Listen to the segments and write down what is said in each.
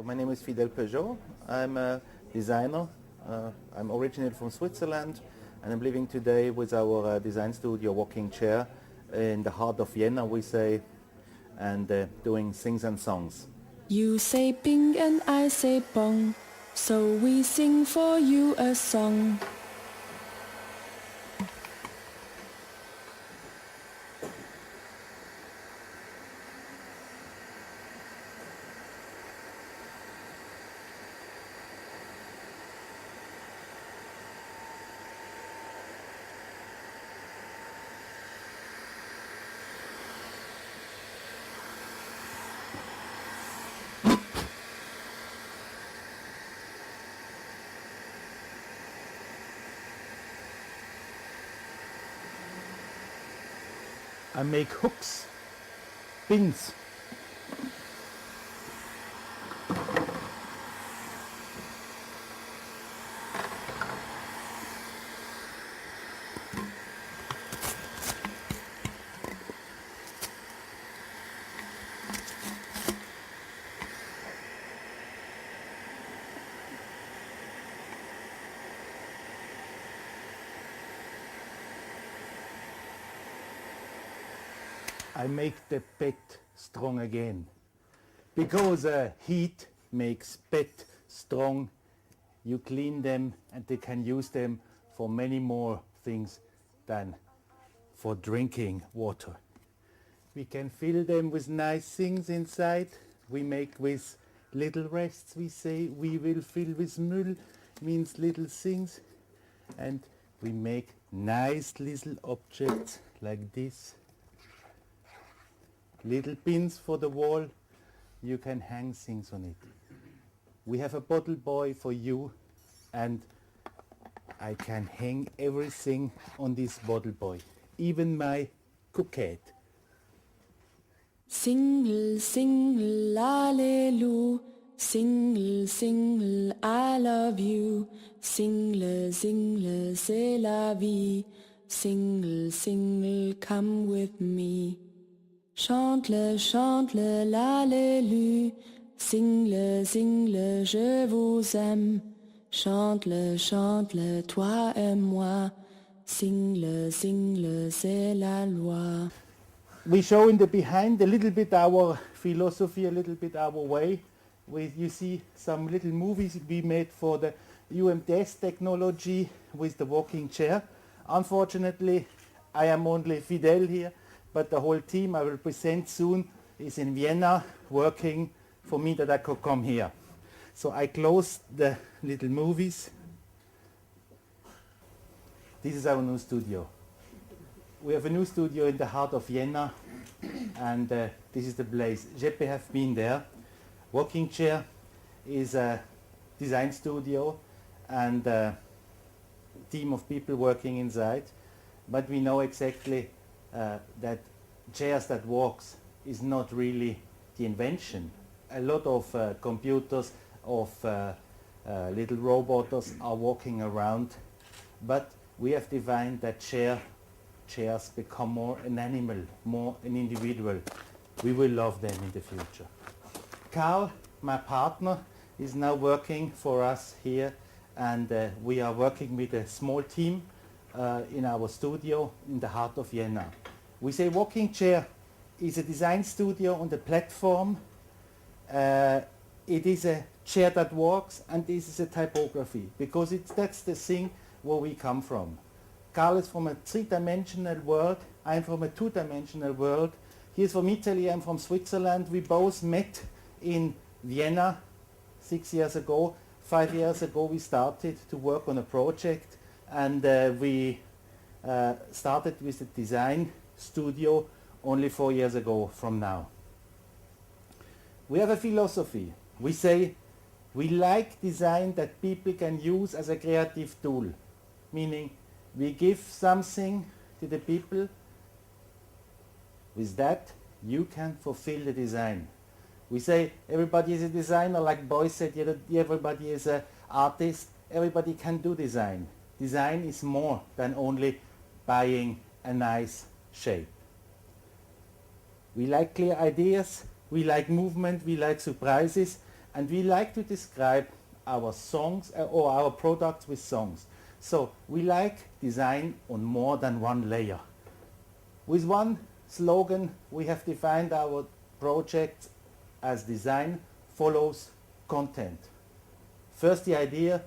My name is Fidel Peugeot. I'm a designer. I'm originally from Switzerland, and I'm living today with our design studio Walking Chair in the heart of Vienna, we say, and doing things and songs. You say bing and I say bong, so we sing for you a song. I make hooks, pins. I make the bed strong again, because heat makes bed strong. You clean them and they can use them for many more things than for drinking water. We can fill them with nice things inside. We make with little rests, we say we will fill with Müll, means little things. And we make nice little objects like this. Little pins for the wall, you can hang things on it. We have a bottle boy for you, and I can hang everything on this bottle boy, even my coquette. Single, single, hallelujah. Single, single, I love you. Single, single, c'est la vie. Single, single, come with me. Chante-le, chante-le, l'alléluia. Sing-le, sing-le, je vous aime. Chante-le, chante-le, toi et moi. Sing-le, sing-le, c'est la loi. We show in the behind a little bit our philosophy, a little bit our way. You see some little movies we made for the UMTS technology with the walking chair. Unfortunately, I am only Fidel here, but the whole team I will present soon is in Vienna working for me that I could come here. So I closed the little movies. This is our new studio. We have a new studio in the heart of Vienna, and this is the place. Jeppe have been there. Walking Chair is a design studio and a team of people working inside, but we know exactly that chairs that walks is not really the invention. A lot of computers, of little robots are walking around, but we have defined that chairs become more an animal, more an individual. We will love them in the future. Karl, my partner, is now working for us here, and we are working with a small team in our studio in the heart of Vienna. We say Walking Chair is a design studio on the platform. It is a chair that walks, and this is a typography, because that's the thing where we come from. Karl is from a three-dimensional world. I'm from a two-dimensional world. He's from Italy, I'm from Switzerland. We both met in Vienna 6 years ago. 5 years ago we started to work on a project, and we started with the design studio only 4 years ago from now. We have a philosophy. We say we like design that people can use as a creative tool, meaning we give something to the people. With that you can fulfill the design. We say everybody is a designer, like Boy said, everybody is an artist, everybody can do design. Design is more than only buying a nice shape. We like clear ideas, we like movement, we like surprises, And we like to describe our songs or our products with songs. So we like design on more than one layer. With one slogan, we have defined our project as design follows content. First the idea,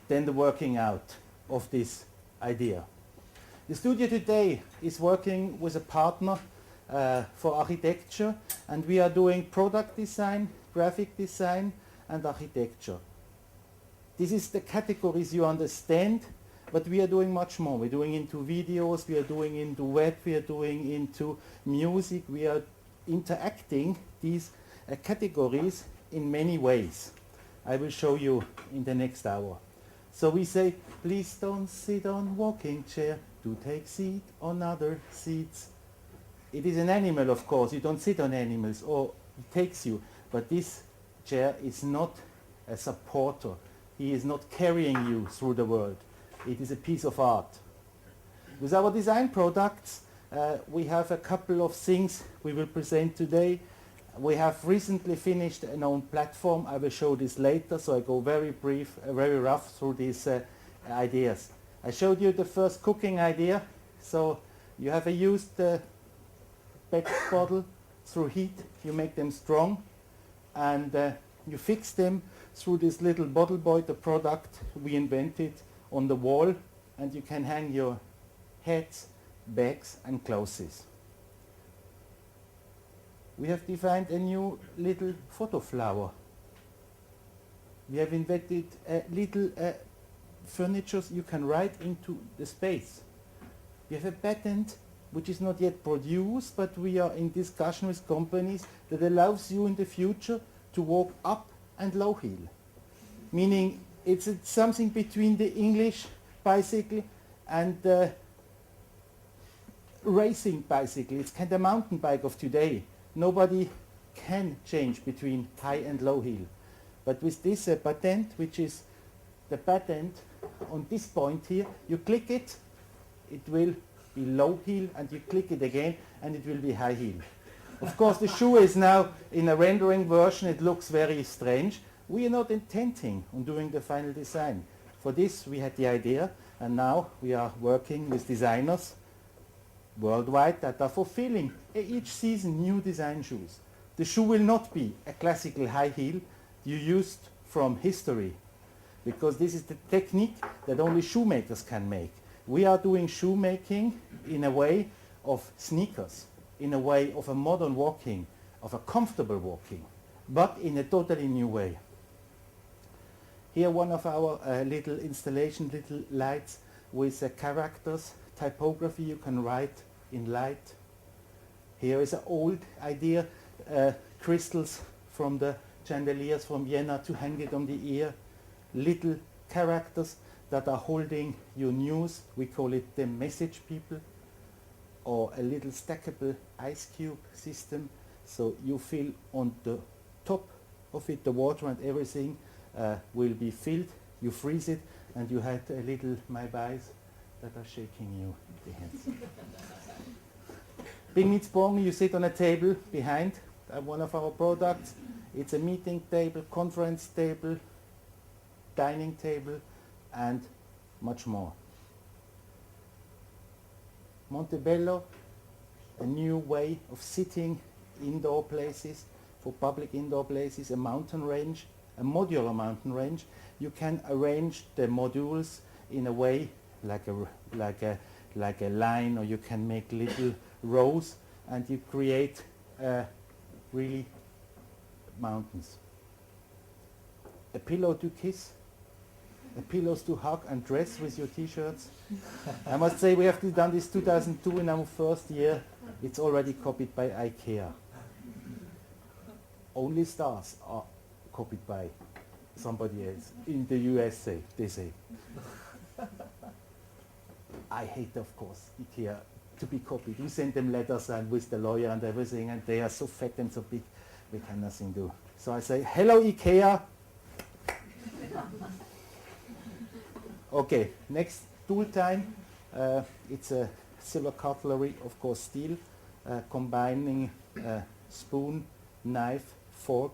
then the working out of this idea. The studio today is working with a partner for architecture, and we are doing product design, graphic design and architecture. This is the categories you understand, but we are doing much more. We're doing into videos, we are doing into web, we are doing into music, we are interacting these categories in many ways. I will show you in the next hour. So we say, please don't sit on walking chair, do take seat on other seats. It is an animal, of course, you don't sit on animals, or it takes you, but this chair is not a supporter. He is not carrying you through the world. It is a piece of art. With our design products, we have a couple of things we will present today. We have recently finished an own platform. I will show this later, so I go very brief, very rough through these ideas. I showed you the first cooking idea. So you have a used PET bottle. Through heat, you make them strong, and you fix them through this little bottle boy, the product we invented, on the wall, and you can hang your hats, bags and clothes. We have defined a new little photo flower. We have invented little furniture you can write into the space. We have a patent which is not yet produced, but we are in discussion with companies that allows you in the future to walk up and low heel. Meaning it's something between the English bicycle and the racing bicycle. It's kind of mountain bike of today. Nobody can change between high and low heel. But with this patent, which is the patent on this point here, you click it, it will be low heel, and you click it again and it will be high heel. Of course the shoe is now in a rendering version, it looks very strange. We are not intending on doing the final design. For this we had the idea, and now we are working with designers worldwide that are fulfilling each season new design shoes. The shoe will not be a classical high heel you used from history, because this is the technique that only shoemakers can make. We are doing shoemaking in a way of sneakers, in a way of a modern walking, of a comfortable walking, but in a totally new way. Here one of our little installation, little lights with characters, typography you can write in light. Here is an old idea, crystals from the chandeliers from Vienna to hang it on the ear, little characters that are holding your news. We call it the message people, or a little stackable ice cube system. So you fill on the top of it, the water and everything will be filled. You freeze it, and you had a little my buys that are shaking you the hands. Bing meets bong, you sit on a table behind one of our products. It's a meeting table, conference table, dining table, and much more. Montebello, a new way of sitting indoor places, for public indoor places, a mountain range, a modular mountain range. You can arrange the modules in a way like a line, or you can make little rows, and you create really mountains. A pillow to kiss, a pillows to hug and dress with your t-shirts. I must say we have done this 2002 in our first year. It's already copied by IKEA. Only stars are copied by somebody else in the USA, they say. I hate, of course, IKEA to be copied. We send them letters and with the lawyer and everything, and they are so fat and so big, we can nothing do. So I say, hello IKEA. Okay, next tool time. It's a silver cutlery, of course steel, combining spoon, knife, fork,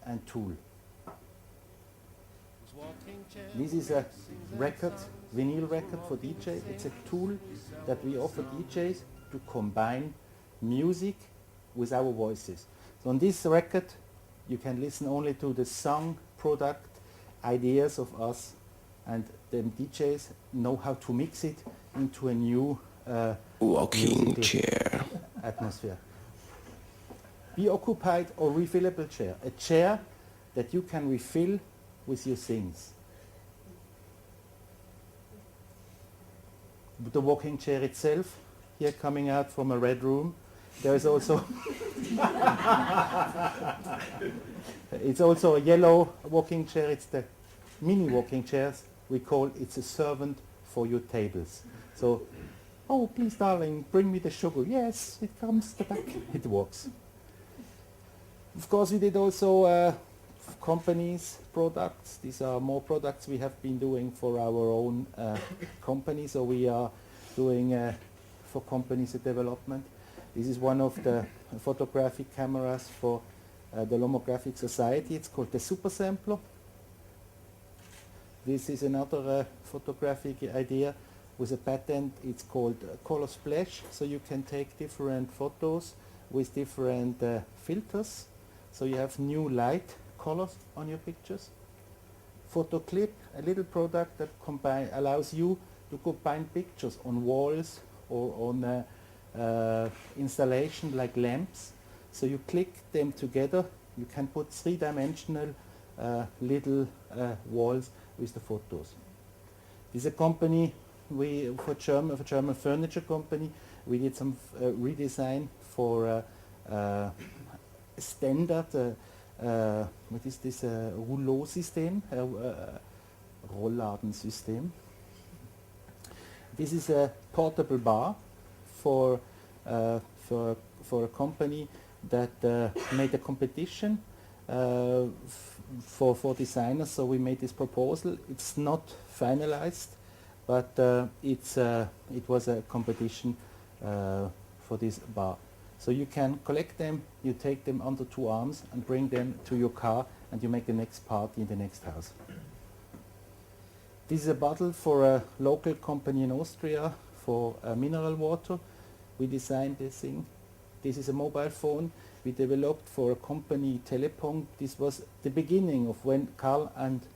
and tool. This is a record, vinyl record for DJ. It's a tool that we offer DJs to combine music with our voices. So on this record you can listen only to the song, product, ideas of us, and the DJs know how to mix it into a new Walking chair. atmosphere. Be occupied or refillable chair. A chair that you can refill with your things. The walking chair itself, here coming out from a red room, there is also it's also a yellow walking chair. It's the mini walking chairs we call. It's a servant for your tables. So, oh please darling, bring me the sugar. Yes, it comes the back. It works. Of course we did also companies, products. These are more products we have been doing for our own company. So we are doing for companies a development. This is one of the photographic cameras for the Lomographic Society. It's called the Super Sampler. This is another photographic idea with a patent. It's called Color Splash. So you can take different photos with different filters. So you have new light colors on your pictures. Photo Clip, a little product that allows you to combine pictures on walls or on installation like lamps. So you click them together. You can put three-dimensional little walls with the photos. This is a company for German furniture company. We did some redesign for standard. What is this? Rouleau-System, Rolladensystem. This is a portable bar for a company that made a competition for designers. So we made this proposal. It's not finalized, but it was a competition for this bar. So you can collect them, you take them under two arms and bring them to your car, and you make the next party in the next house. This is a bottle for a local company in Austria for mineral water. We designed this thing. This is a mobile phone we developed for a company, Telepong. This was the beginning of when Karl and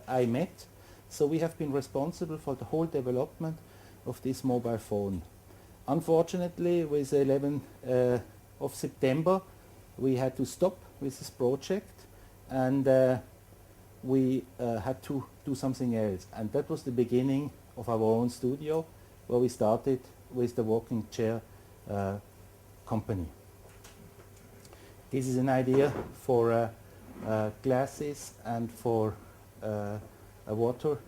I met. So we have been responsible for the whole development of this mobile phone. Unfortunately, with 11th of September, we had to stop with this project, and we had to do something else. And that was the beginning of our own studio, where we started with the walking chair company. This is an idea for glasses and for a water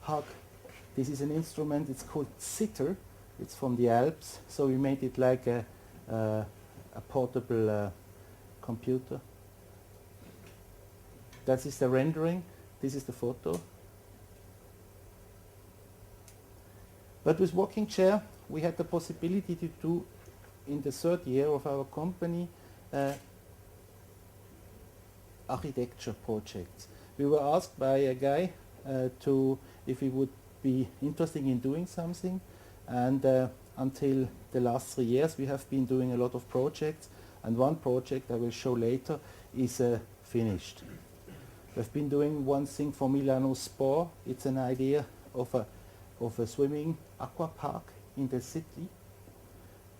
hug. This is an instrument, it's called sitter. It's from the Alps, so we made it like a portable computer. That is the rendering. This is the photo. But with walking chair, we had the possibility to do, in the third year of our company, architecture projects. We were asked by a guy if we would be interested in doing something, and until the last 3 years we have been doing a lot of projects, and one project I will show later is finished. We've been doing one thing for Milano Sport. It's an idea of a swimming aqua park in the city.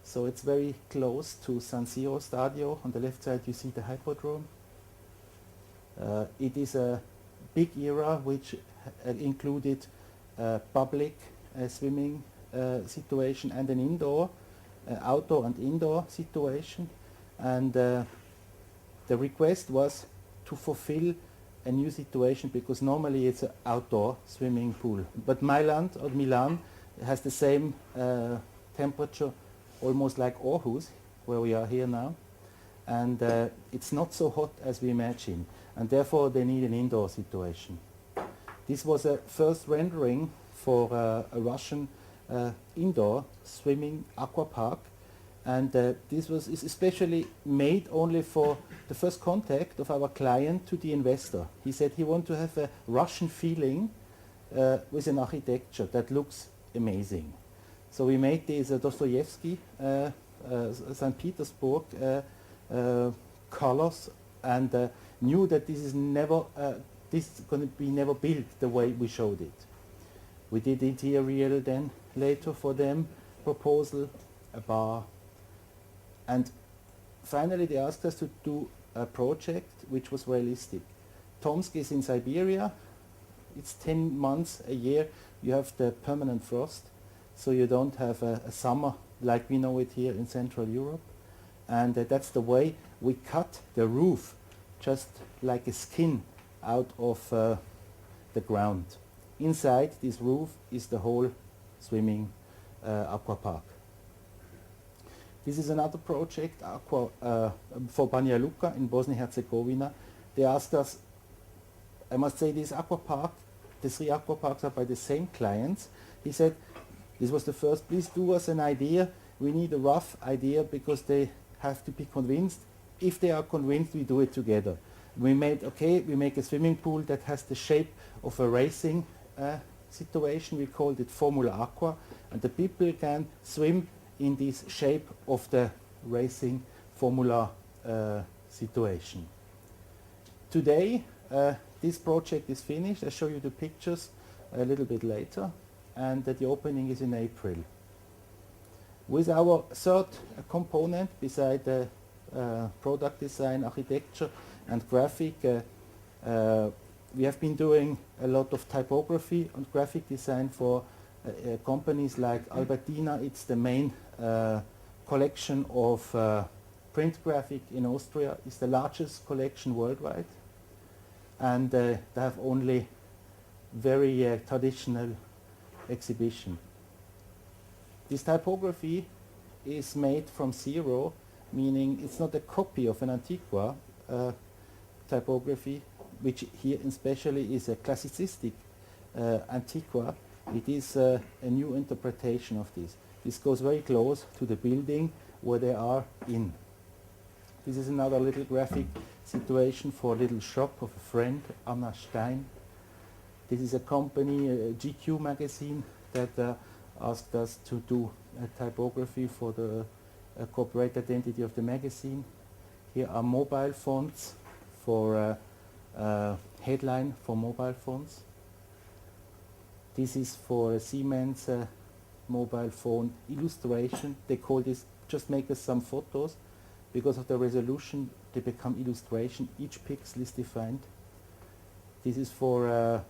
So it's very close to San Siro Stadio. On the left side you see the Hippodrome. It is a big era which included public swimming situation and an outdoor and indoor situation. And the request was to fulfill a new situation, because normally it's an outdoor swimming pool. But Milan has the same temperature, almost like Aarhus, where we are here now. And it's not so hot as we imagine. And therefore they need an indoor situation. This was a first rendering for a Russian indoor swimming aqua park. And this is especially made only for the first contact of our client to the investor. He said he wanted to have a Russian feeling with an architecture that looks amazing. So we made these Dostoevsky, St. Petersburg colors, and knew that this is going to be never built the way we showed it. We did interior then later for them, proposal, a bar, and finally they asked us to do a project which was realistic. Tomsk is in Siberia. It's 10 months a year. You have the permanent frost, so you don't have a summer like we know it here in Central Europe. And that's the way we cut the roof, just like a skin out of the ground. Inside this roof is the whole swimming aqua park. This is another project for Banja Luka in Bosnia-Herzegovina. They asked us, I must say this aqua park, the 3 aqua parks are by the same clients. He said, this was the first, please do us an idea. We need a rough idea because they have to be convinced. If they are convinced, we do it together. We make a swimming pool that has the shape of a racing situation. We called it Formula Aqua, and the people can swim in this shape of the racing formula situation. Today, this project is finished. I'll show you the pictures a little bit later, and the opening is in April. With our third component, beside the product design, architecture, and graphic, we have been doing a lot of typography and graphic design for companies like Albertina. It's the main collection of print graphic in Austria. It's the largest collection worldwide, and they have only very traditional exhibition. This typography is made from zero, meaning it's not a copy of an Antiqua typography, which here especially is a classicistic Antiqua. It is a new interpretation of this. This goes very close to the building where they are in. This is another little graphic situation for a little shop of a friend, Anna Stein. This is a company, GQ magazine, that asked us to do a typography for the corporate identity of the magazine. Here are mobile fonts for headline for mobile phones. This is for a Siemens mobile phone illustration. They call this, just make us some photos. Because of the resolution, they become illustration. Each pixel is defined. This is for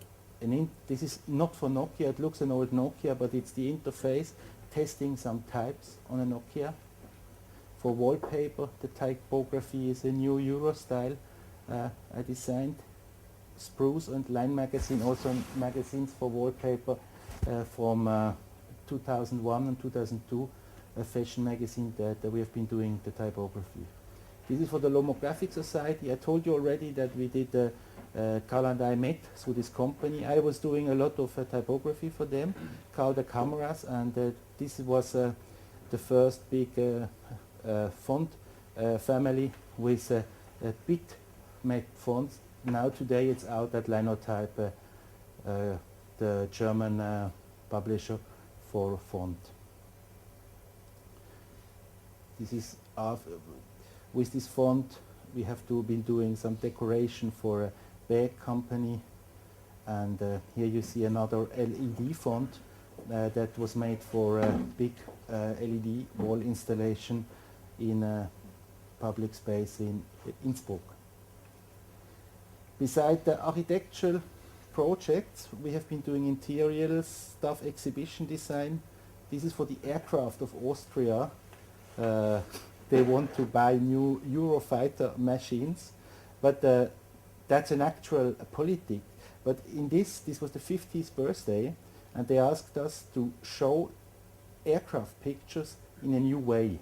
this is not for Nokia. It looks an old Nokia, but it's the interface testing some types on a Nokia. For wallpaper, the typography is a new Euro style I designed. Spruce and Line magazine, also magazines for wallpaper from 2001 and 2002, a fashion magazine that we have been doing the typography. This is for the Lomographic Society. I told you already that we did, Karl and I met through this company. I was doing a lot of typography for them, Karl the cameras, and this was the first big font family with bit-made fonts. Now today it's out at Linotype, the German publisher for font. This is with this font we have been doing some decoration for a bag company, and here you see another LED font that was made for a big LED wall installation in a public space in Innsbruck. Beside the architectural projects, we have been doing interior stuff, exhibition design. This is for the aircraft of Austria. They want to buy new Eurofighter machines, but that's an actual politic. But in this was the 50th birthday, and they asked us to show aircraft pictures in a new way.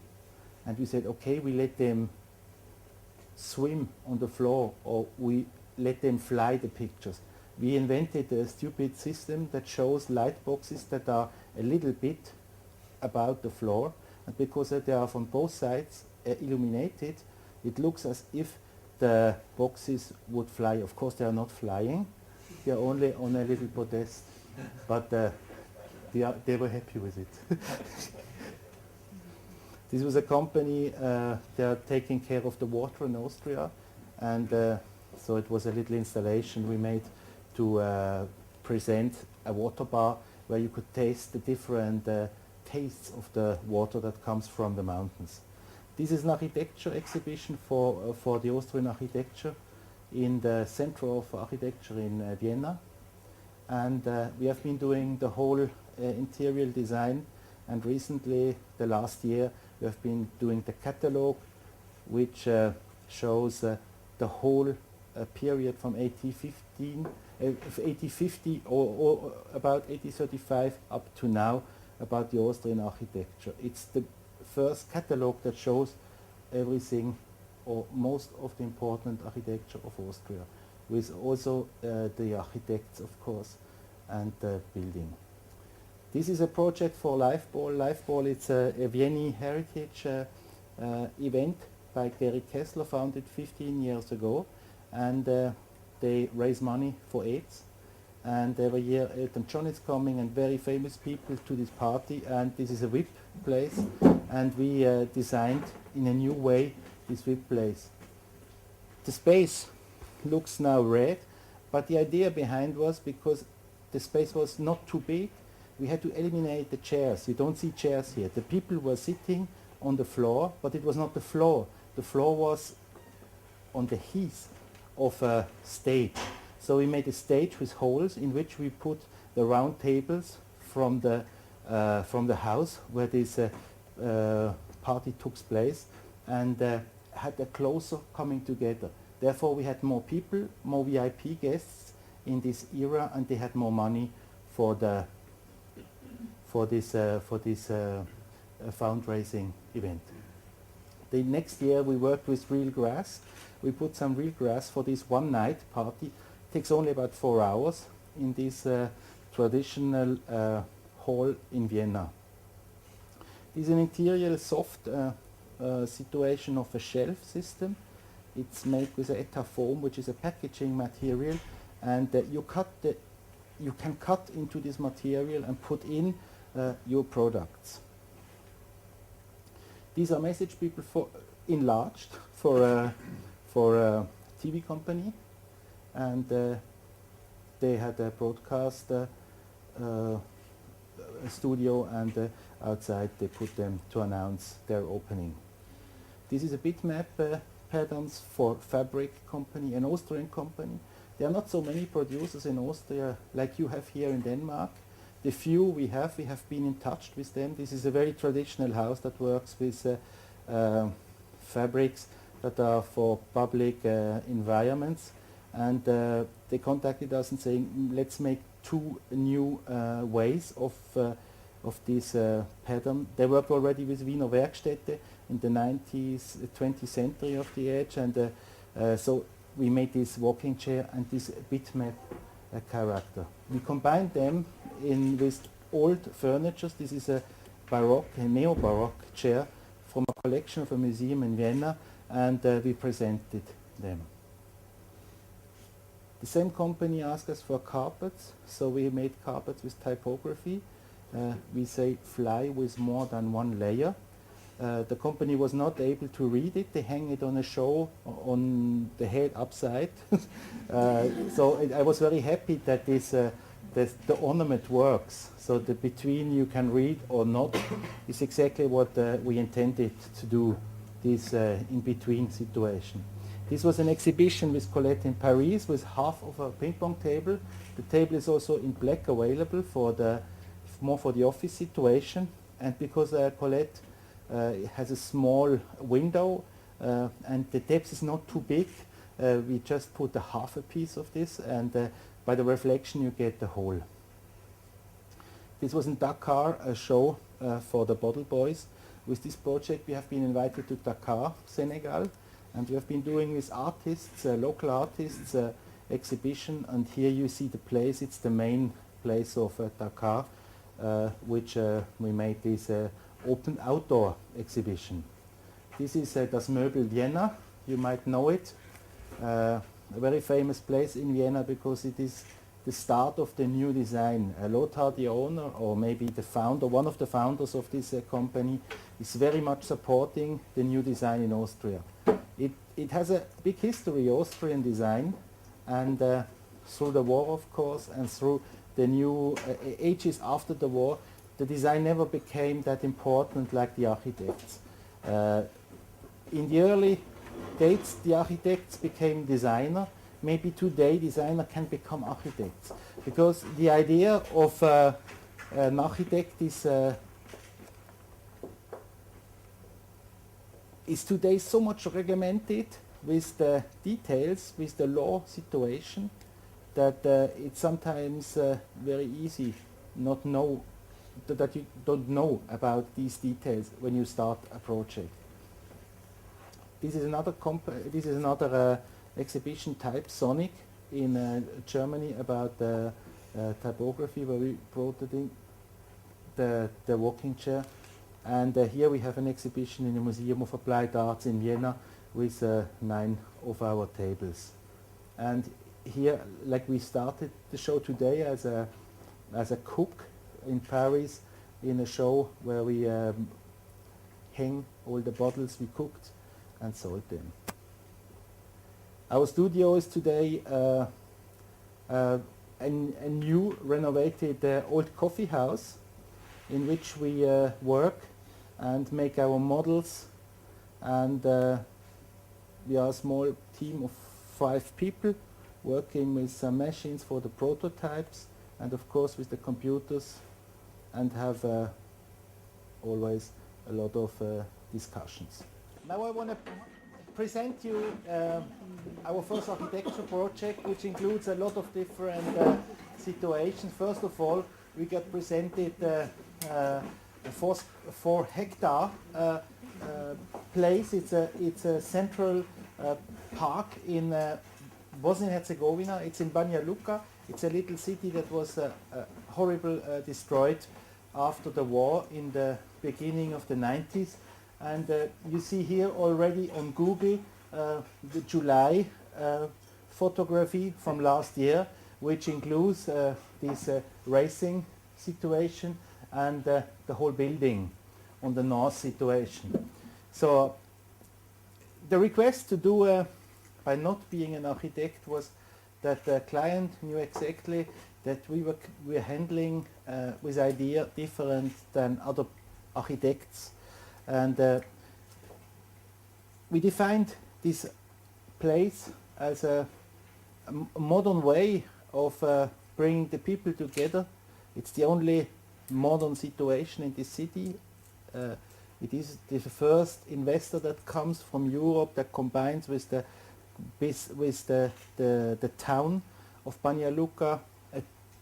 And we said, okay, we let them swim on the floor, or we let them fly the pictures. We invented a stupid system that shows light boxes that are a little bit about the floor, and because they are from both sides illuminated, it looks as if the boxes would fly. Of course, they are not flying; they are only on a little podest. But they were happy with it. This was a company. They are taking care of the water in Austria, and so it was a little installation we made to present a water bar where you could taste the different tastes of the water that comes from the mountains. This is an architecture exhibition for the Austrian architecture in the Center of Architecture in Vienna. And we have been doing the whole interior design, and recently, the last year, we have been doing the catalogue, which shows the whole period from 1850 or about 1835 up to now about the Austrian architecture. It's the first catalogue that shows everything or most of the important architecture of Austria, with also the architects, of course, and the building. This is a project for Liveball. Liveball, it's a Vienna heritage event by Gary Kessler, founded 15 years ago, and they raise money for AIDS. And every year Elton John is coming and very famous people to this party, and this is a VIP place, and we designed in a new way this VIP place. The space looks now red, but the idea behind was because the space was not too big, we had to eliminate the chairs. You don't see chairs here. The people were sitting on the floor, but it was not the floor. The floor was on the heath of a stage. So we made a stage with holes in which we put the round tables from the house where this party took place, and had a closer coming together. Therefore, we had more people, more VIP guests in this era, and they had more money for this fundraising event. The next year, we worked with real grass. We put some real grass for this one night party. Takes only about 4 hours in this traditional hall in Vienna. This is an interior soft situation of a shelf system. It's made with a ETA foam, which is a packaging material, and you can cut into this material and put in your products. These are message people enlarged for a TV company, and they had a broadcast studio, and outside they put them to announce their opening. This is a bitmap patterns for fabric company, an Austrian company. There are not so many producers in Austria like you have here in Denmark. The few we have been in touch with them. This is a very traditional house that works with fabrics that are for public environments, and they contacted us and saying, let's make 2 new ways of this pattern. They worked already with Wiener Werkstätte in the 20th century of the age, and so we made this walking chair and this bitmap character. We combined them with old furniture. This is a Baroque, a neo-Baroque chair from a collection of a museum in Vienna, and we presented them. The same company asked us for carpets, so we made carpets with typography. We say fly with more than 1 layer. The company was not able to read it. They hang it on a show on the head upside. So I was very happy that the ornament works. So the between you can read or not is exactly what we intended to do, this in-between situation. This was an exhibition with Colette in Paris with half of a ping pong table. The table is also in black available for more for the office situation, and because Colette has a small window and the depth is not too big, we just put a half a piece of this, and by the reflection you get the whole. This was in Dakar, a show for the Bottle Boys. With this project we have been invited to Dakar, Senegal, and we have been doing with artists, local artists, exhibition, and here you see the place. It's the main place of Dakar, which we made this open outdoor exhibition. This is Das Möbel Vienna. You might know it. A very famous place in Vienna because it is the start of the new design. Lothar, the owner, or maybe the founder, one of the founders of this company, is very much supporting the new design in Austria. It has a big history, Austrian design, and through the war, of course, and through the new ages after the war, the design never became that important like the architects. In the early dates, the architects became designer. Maybe today designer can become architects, because the idea of an architect is today so much regulated with the details, with the law situation, that it's sometimes very easy not know that you don't know about these details when you start a project. This is another exhibition type, Sonic, in Germany, about typography, where we brought it in the walking chair. And here we have an exhibition in the Museum of Applied Arts in Vienna with 9 of our tables. And here, like we started the show today as a cook in Paris, in a show where we hang all the bottles we cooked and sold them. Our studio is today a new renovated old coffee house in which we work and make our models, and we are a small team of 5 people working with some machines for the prototypes and of course with the computers, and have always a lot of discussions. Now I want to present you our first architecture project, which includes a lot of different situations. First of all, we got presented a 4 hectare place. It's a central park in Bosnia-Herzegovina. It's in Banja Luka. It's a little city that was horribly destroyed after the war in the beginning of the 90s. And you see here already on Google the July photography from last year, which includes this racing situation and the whole building on the north situation. So the request to do, by not being an architect, was that the client knew exactly that we were handling with idea different than other architects. And we defined this place as a modern way of bringing the people together. It's the only modern situation in this city. It is the first investor that comes from Europe that combines with the town of Banja Luka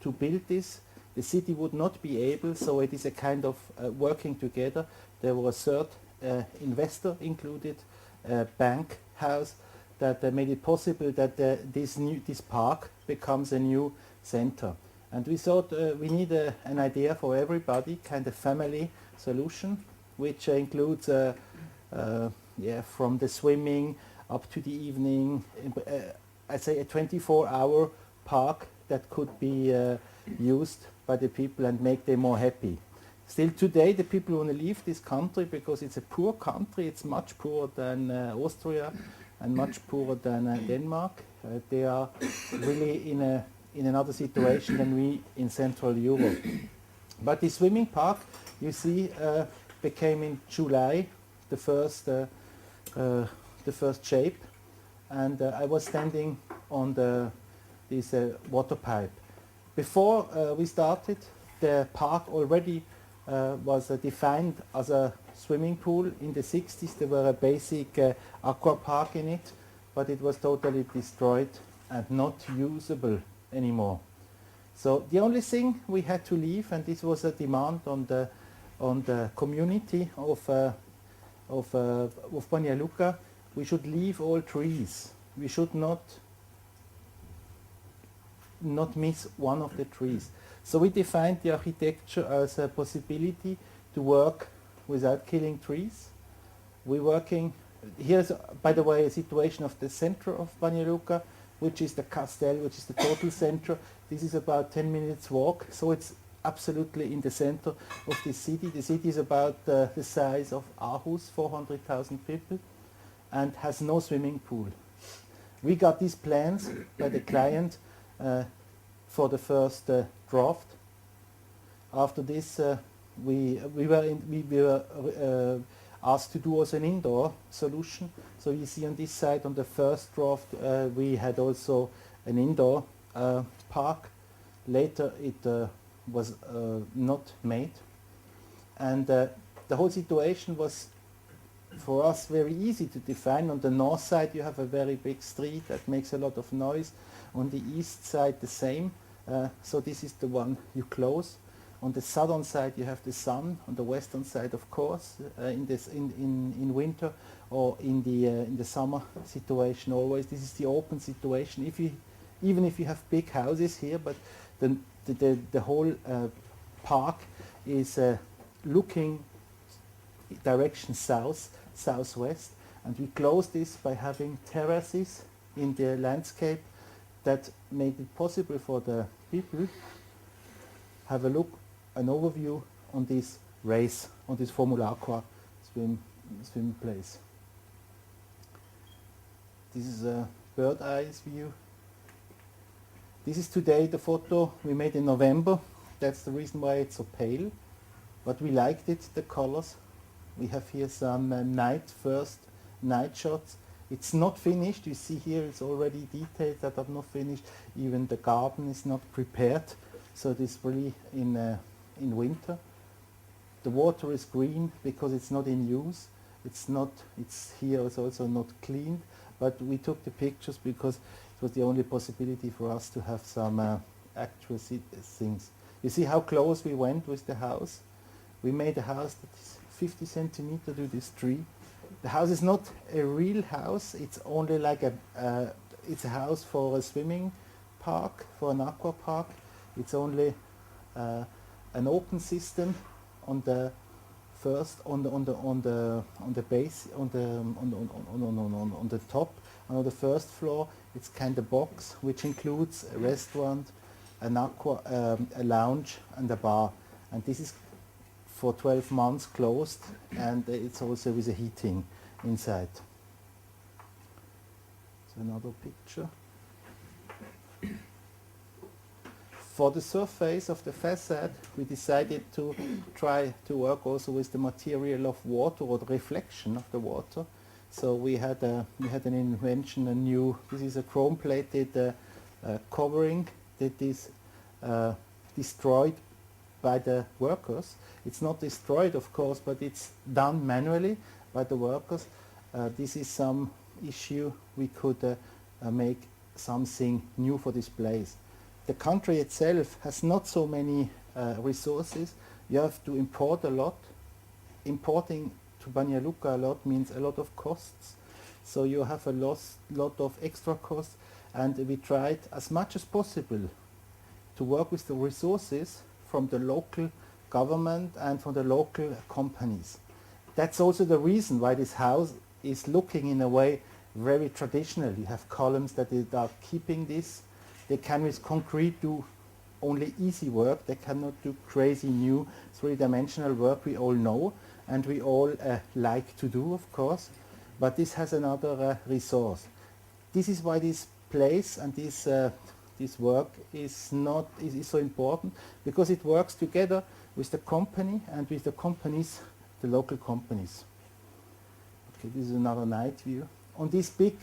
to build this. The city would not be able, so it is a kind of working together. There was a third investor included, a bank house, that made it possible that this park becomes a new center. And we thought we need an idea for everybody, kind of family solution, which includes from the swimming up to the evening, I'd say a 24-hour park that could be used by the people and make them more happy. Still today the people want to leave this country because it's a poor country. It's much poorer than Austria and much poorer than Denmark. They are really in another situation than we in Central Europe. But the swimming park, you see, became in July the first shape, and I was standing on this water pipe. Before we started, the park already was defined as a swimming pool. In the 60s there were a basic aqua park in it, but it was totally destroyed and not usable anymore. So the only thing we had to leave, and this was a demand on the community of Banja Luka, we should leave all trees. We should not miss one of the trees. So we defined the architecture as a possibility to work without killing trees. We're working, here's by the way a situation of the center of Banja Luka, which is the Castel, which is the total center. This is about 10 minutes walk, so it's absolutely in the center of the city. The city is about the size of Aarhus, 400,000 people, and has no swimming pool. We got these plans by the client for the first draft. After this, we were asked to do also an indoor solution. So you see on this side, on the first draft, we had also an indoor park. Later it was not made. And the whole situation was for us very easy to define. On the north side you have a very big street that makes a lot of noise. On the east side the same. So this is the one you close. On the southern side you have the sun. On the western side, of course, in winter or in the summer situation, always this is the open situation. Even if you have big houses here, but the whole park is looking direction southwest, and we close this by having terraces in the landscape that make it possible for the people have a look, an overview on this race, on this Formula Aqua swim place. This is a bird eyes view. This is today the photo we made in November. That's the reason why it's so pale, but we liked it, the colors. We have here some first night shots. It's not finished. You see here it's already details that are not finished. Even the garden is not prepared. So this really in winter. The water is green because it's not in use. It's here it's also not cleaned. But we took the pictures because it was the only possibility for us to have some actual things. You see how close we went with the house. We made a house that is 50 centimeters to this tree. The house is not a real house. It's only like it's a house for a swimming park, for an aqua park. It's only an open system on the first on the base on the top. On the first floor, it's kind of box which includes a restaurant, an aqua, a lounge, and a bar. And this is for 12 months closed, and it's also with a heating inside. So another picture. For the surface of the facade, we decided to try to work also with the material of water, or the reflection of the water. So we had an invention, this is a chrome-plated covering that is destroyed by the workers. It's not destroyed, of course, but it's done manually by the workers. This is some issue we could make something new for this place. The country itself has not so many resources. You have to import a lot. Importing to Banja Luka a lot means a lot of costs. So you have a lot of extra costs, and we tried as much as possible to work with the resources from the local government and from the local companies. That's also the reason why this house is looking in a way very traditional. You have columns that are keeping this. They can with concrete do only easy work. They cannot do crazy new three-dimensional work we all know and we all like to do, of course. But this has another resource. This is why this place and this work is so important, because it works together with the company and with the companies, the local companies. Okay, this is another night view. On this big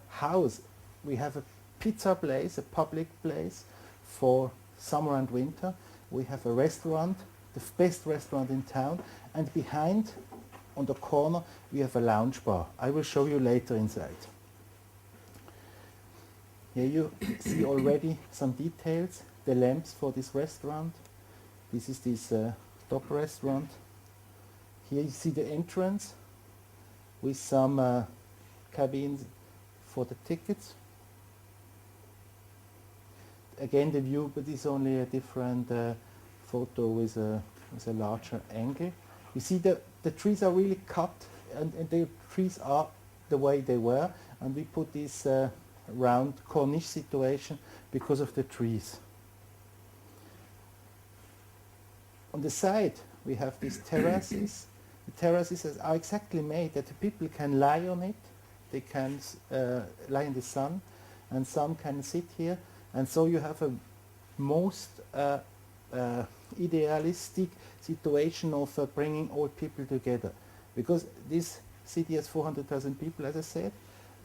house, we have a pizza place, a public place for summer and winter. We have a restaurant, the best restaurant in town, and behind, on the corner, we have a lounge bar. I will show you later inside. Here you see already some details, the lamps for this restaurant. This is this top restaurant. Here you see the entrance with some cabins for the tickets. Again the view, but it's only a different photo with a larger angle. You see the trees are really cut, and the trees are the way they were, and we put this round corniche situation because of the trees. On the side we have these terraces. The terraces are exactly made that the people can lie on it, they can lie in the sun, and some can sit here, and so you have a most idealistic situation of bringing all people together, because this city has 400,000 people, as I said,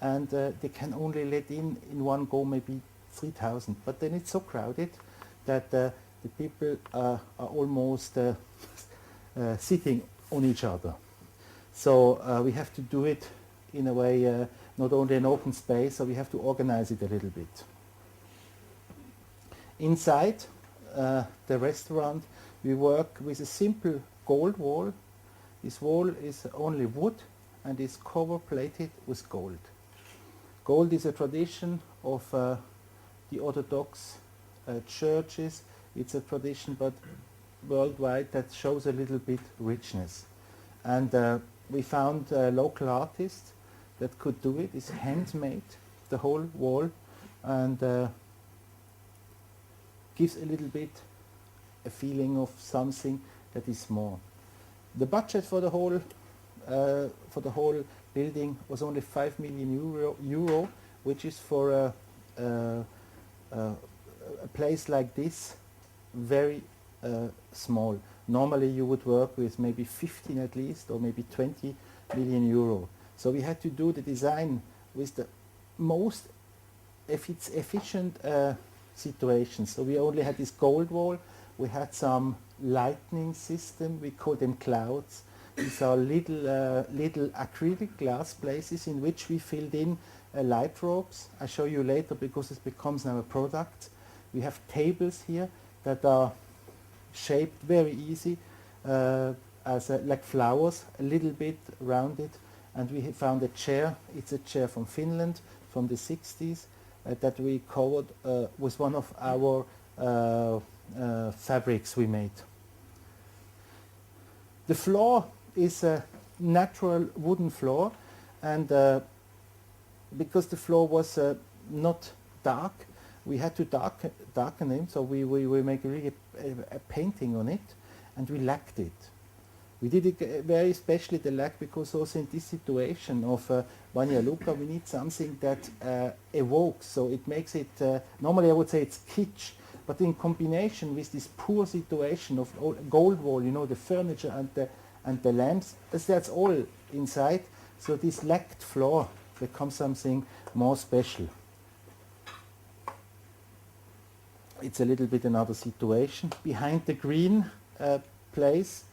and they can only let in one go maybe 3,000, but then it's so crowded that the people are almost sitting on each other. So we have to do it in a way, not only an open space, so we have to organize it a little bit. Inside the restaurant, we work with a simple gold wall. This wall is only wood and is cover plated with gold. Gold is a tradition of the Orthodox churches. It's a tradition, but worldwide, that shows a little bit richness. And we found local artists that could do it. It's handmade, the whole wall, and gives a little bit a feeling of something that is more. The budget for the whole building was only 5 million euro, which is for a place like this very small. Normally you would work with maybe 15 at least, or maybe 20 million euro. So we had to do the design with the most efficient situation. So we only had this gold wall. We had some lightning system. We call them clouds. These are little acrylic glass places in which we filled in light ropes. I'll show you later because it becomes now a product. We have tables here that are shaped very easy as like flowers, a little bit rounded. And we found a chair. It's a chair from Finland from the 60s that we covered with one of our fabrics we made. The floor is a natural wooden floor, and because the floor was not dark, we had to darken it, so we make really a painting on it, and we lacked it. We did it very especially the lack because also in this situation of Banja Luka we need something that evokes, so it makes it, normally I would say it's kitsch, but in combination with this poor situation of gold wall, you know, the furniture and the lamps, that's all inside, so this lacked floor becomes something more special. It's a little bit another situation. Behind the green place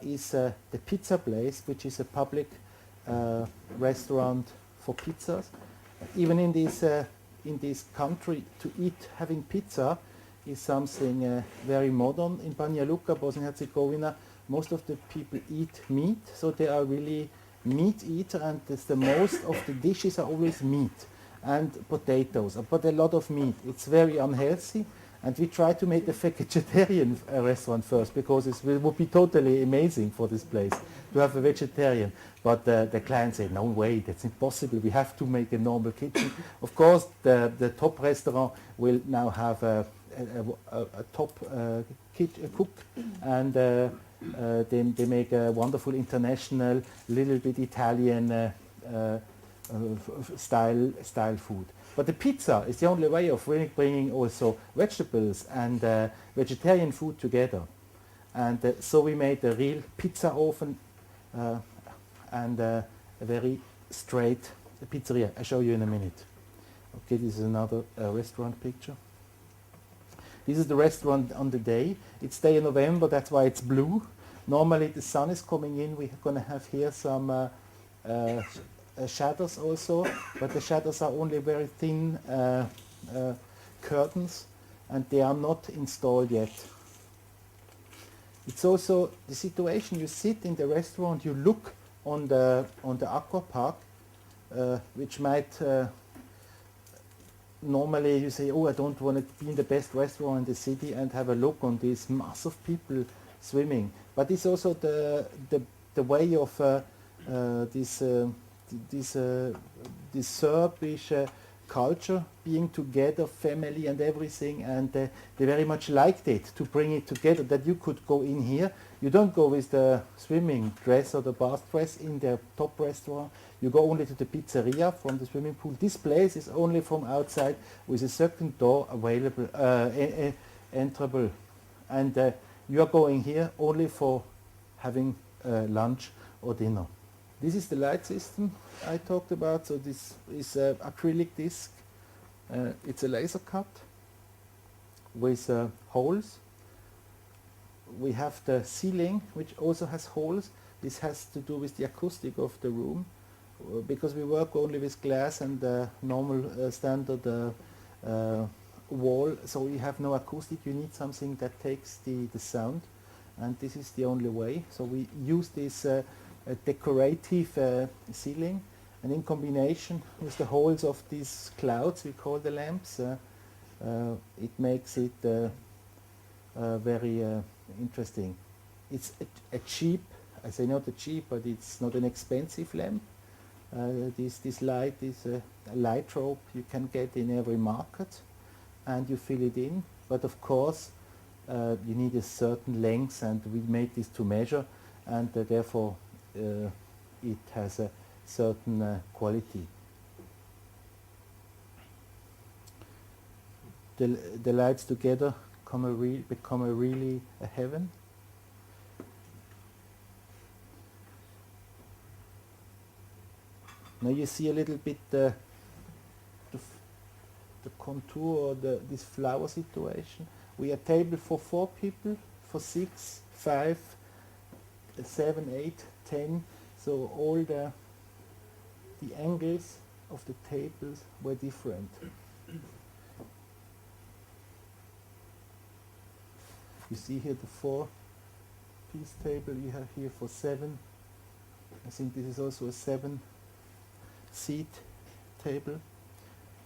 is the pizza place, which is a public restaurant for pizzas. Even in this country, to having pizza is something very modern. In Banja Luka, Bosnia and Herzegovina, most of the people eat meat, so they are really meat eater, and the most of the dishes are always meat and potatoes, but a lot of meat. It's very unhealthy, and we try to make a vegetarian restaurant first because it would be totally amazing for this place to have a vegetarian. But the client said, no way, that's impossible. We have to make a normal kitchen. Of course, the top restaurant will now have a top cook, and they make a wonderful international, little bit Italian style food. But the pizza is the only way of really bringing also vegetables and vegetarian food together. And so we made a real pizza oven and a very straight pizzeria. I'll show you in a minute. Okay, this is another restaurant picture. This is the restaurant on the day. It's day in November, that's why it's blue. Normally the sun is coming in. We're going to have here some shadows also, but the shadows are only very thin curtains, and they are not installed yet. It's also the situation, you sit in the restaurant, you look on the aqua park, which might normally you say, oh, I don't want to be in the best restaurant in the city and have a look on this mass of people swimming. But it's also the way of this Serbish culture, being together, family and everything, and they very much liked it, to bring it together, that you could go in here. You don't go with the swimming dress or the bath dress in the top restaurant. You go only to the pizzeria from the swimming pool. This place is only from outside with a second door available, enterable. And you are going here only for having lunch or dinner. This is the light system I talked about. So this is acrylic disc. It's a laser cut with holes. We have the ceiling, which also has holes. This has to do with the acoustic of the room, because we work only with glass and normal standard wall, so we have no acoustic. You need something that takes the sound, and this is the only way. So we use this decorative ceiling, and in combination with the holes of these clouds, we call the lamps, it makes it very interesting. It's a cheap, I say not a cheap, but it's not an expensive lamp. This light is a light rope you can get in every market, and you fill it in. But of course, you need a certain length, and we made this to measure, and therefore it has a certain quality. The lights together become a really a heaven. Now you see a little bit the contour or this flower situation. We are table for 4 people, for 6, 5, 7, 8, 10. So all the angles of the tables were different. You see here the 4-piece table you have here for 7. I think this is also a 7-seat table.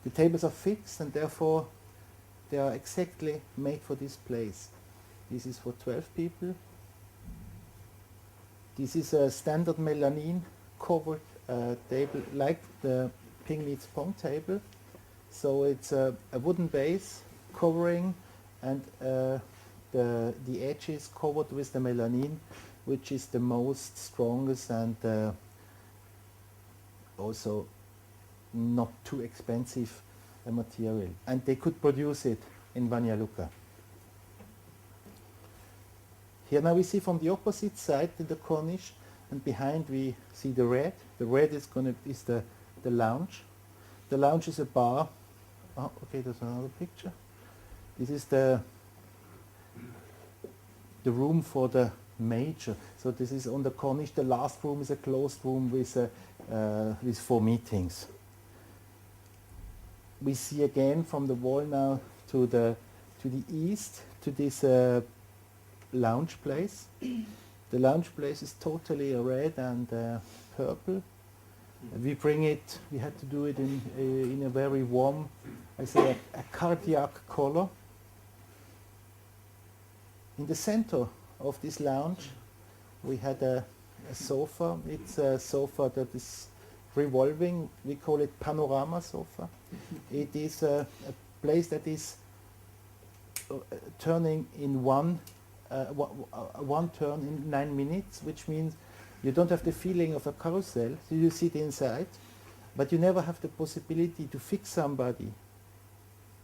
The tables are fixed, and therefore they are exactly made for this place. This is for 12 people. This is a standard melamine covered table, like the Pinglitz Pong table. So it's a wooden base covering, and the edge is covered with the melamine, which is the most strongest and also not too expensive material. And they could produce it in Banja Luka. Here now we see from the opposite side the corniche, and behind we see the red. The red is the lounge. The lounge is a bar. Oh, okay, there's another picture. This is the room for the major. So this is on the corniche. The last room is a closed room with 4 meetings. We see again from the wall now to the east to this lounge place. The lounge place is totally red and purple. We had to do it in a very warm, I say a cardiac color. In the center of this lounge we had a sofa. It's a sofa that is revolving. We call it panorama sofa. It is a place that is turning in one turn in 9 minutes, which means you don't have the feeling of a carousel. So you sit inside, but you never have the possibility to fix somebody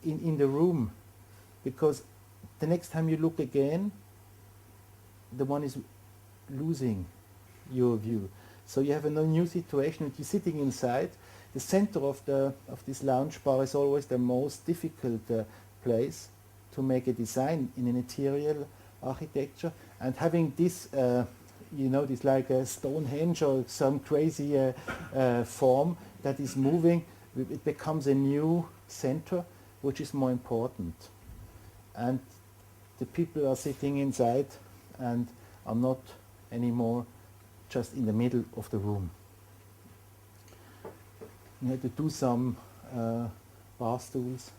in the room, because the next time you look again, the one is losing your view. So you have a new situation. You're sitting inside. The center of this lounge bar is always the most difficult place to make a design in an interior architecture. And having this, this like a Stonehenge or some crazy form that is moving, it becomes a new center, which is more important. And the people are sitting inside and are not anymore just in the middle of the room. We had to do some bar stools.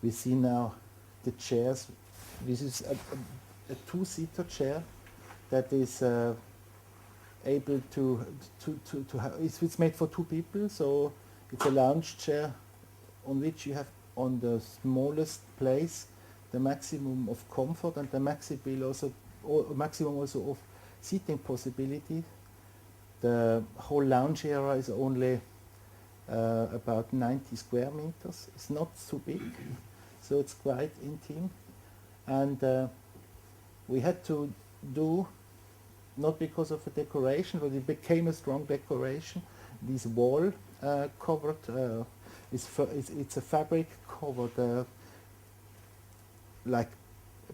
We see now the chairs This is a two-seater chair that is able to have, it's made for two people, so it's a lounge chair on which you have on the smallest place the maximum of comfort and the maximum also of seating possibility. The whole lounge area is only about 90 square meters. It's not so big, so it's quite intimate. And we had to do, not because of a decoration, but it became a strong decoration. This wall covered, it's a fabric covered like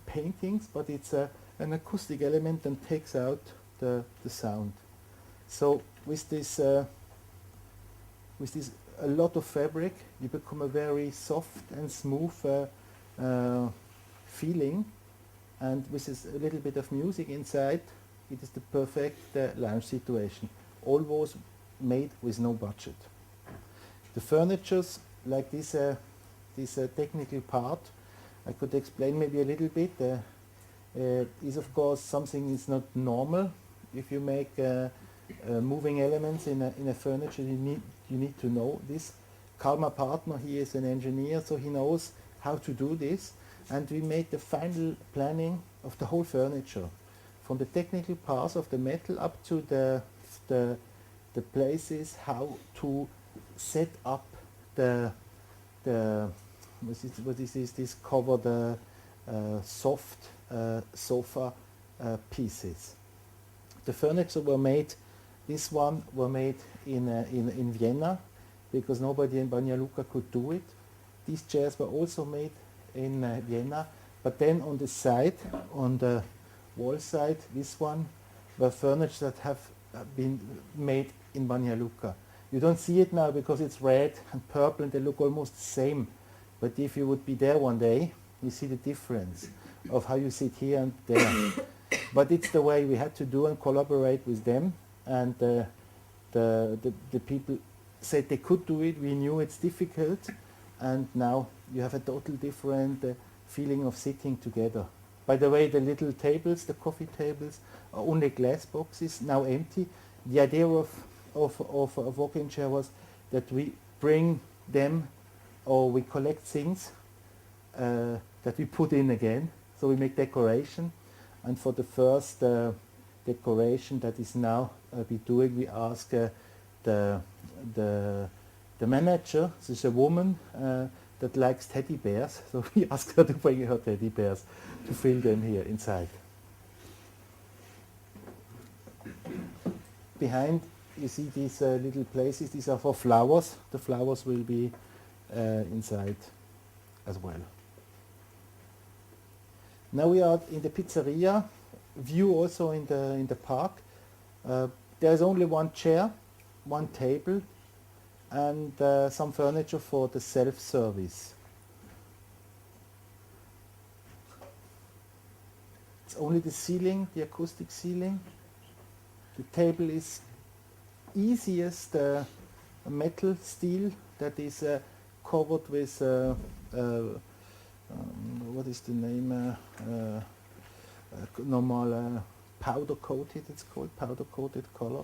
paintings, but it's an acoustic element and takes out the sound. So with this a lot of fabric, you become a very soft and smooth feeling, and with a little bit of music inside, it is the perfect lounge situation. All was made with no budget. The furnitures, like this technical part, I could explain maybe a little bit. Is of course something is not normal. If you make moving elements in a furniture, you need to know this. Karl, my partner, he is an engineer, so he knows how to do this. And we made the final planning of the whole furniture, from the technical parts of the metal up to the places how to set up what is this covered soft sofa pieces. The furniture were made. This one were made in Vienna, because nobody in Banja Luka could do it. These chairs were also made in Vienna, but then on the side, on the wall side, this one were furniture that have been made in Banja Luka. You don't see it now because it's red and purple and they look almost the same. But if you would be there one day, you see the difference of how you sit here and there. But it's the way we had to do and collaborate with them. And the people said they could do it. We knew it's difficult. And now you have a total different feeling of sitting together. By the way, the little tables, the coffee tables, are only glass boxes, now empty. The idea of a walk-in chair was that we bring them, or we collect things that we put in again. So we make decoration. And for the first decoration that is now we doing, we ask the manager, this is a woman that likes teddy bears, so we ask her to bring her teddy bears to fill them here inside. Behind you see these little places, these are for flowers. The flowers will be inside as well. Now we are in the pizzeria, view also in the park. There's only one chair, one table, and some furniture for the self-service. It's only the ceiling, the acoustic ceiling. The table is easiest metal steel that is covered with what is the name? Normal powder coated. It's called powder coated color,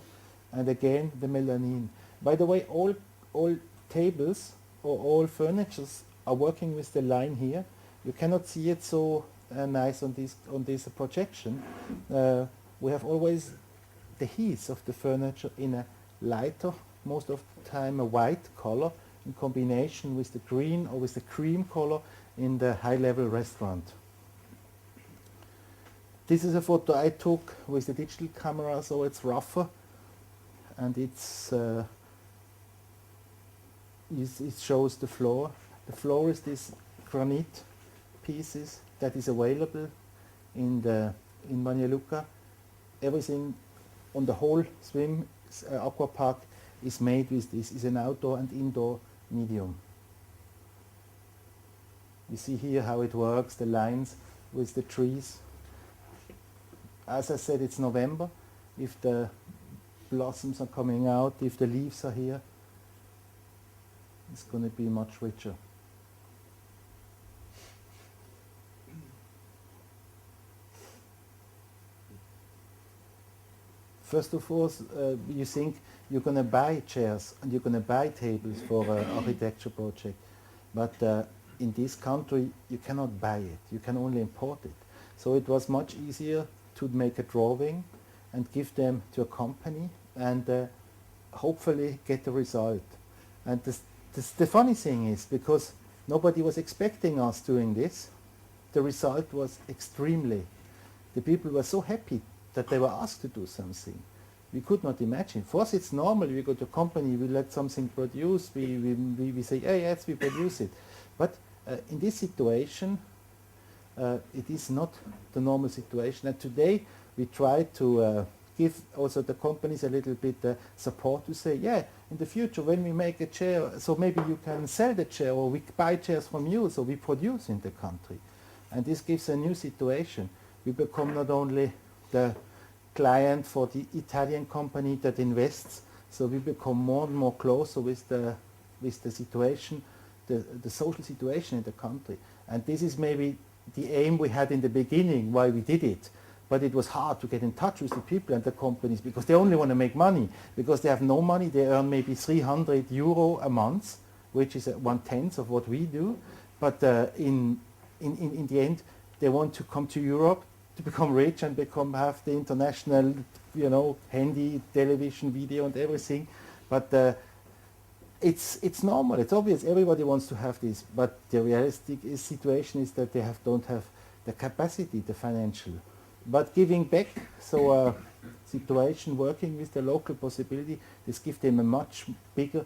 and again the melanin. By the way, all tables or all furnitures are working with the line here. You cannot see it so nice on this projection. We have always the heath of the furniture in a lighter, most of the time a white color, in combination with the green or with the cream color in the high-level restaurant. This is a photo I took with the digital camera, so it's rougher, and it shows the floor. The floor is this granite pieces that is available in Banja Luka. Everything on the whole swim aqua park is made with this. Is an outdoor and indoor medium. You see here how it works, the lines with the trees. As I said, it's November. If the blossoms are coming out, if the leaves are here, it's going to be much richer. First of all, you think you're going to buy chairs and you're going to buy tables for an architecture project. But in this country, you cannot buy it. You can only import it. So it was much easier to make a drawing and give them to a company and hopefully get a result. And the funny thing is, because nobody was expecting us doing this, the result was extremely. The people were so happy that they were asked to do something. We could not imagine. For us it's normal, we go to a company, we let something produce, we say, hey, yes, we produce it. But in this situation, it is not the normal situation. And today we try to give also the companies a little bit support to say, yeah, in the future when we make a chair, so maybe you can sell the chair or we buy chairs from you, so we produce in the country. And this gives a new situation. We become not only the client for the Italian company that invests, so we become more and more closer with the situation, the social situation in the country. And this is maybe the aim we had in the beginning, why we did it. But it was hard to get in touch with the people and the companies because they only want to make money. Because they have no money, they earn maybe 300 euro a month, which is 1/10 of what we do. But in the end, they want to come to Europe to become rich and have the international, handy television, video and everything. But it's normal, it's obvious, everybody wants to have this. But the realistic situation is that they don't have the capacity, the financial. But giving back, so situation working with the local possibility, this gives them a much bigger,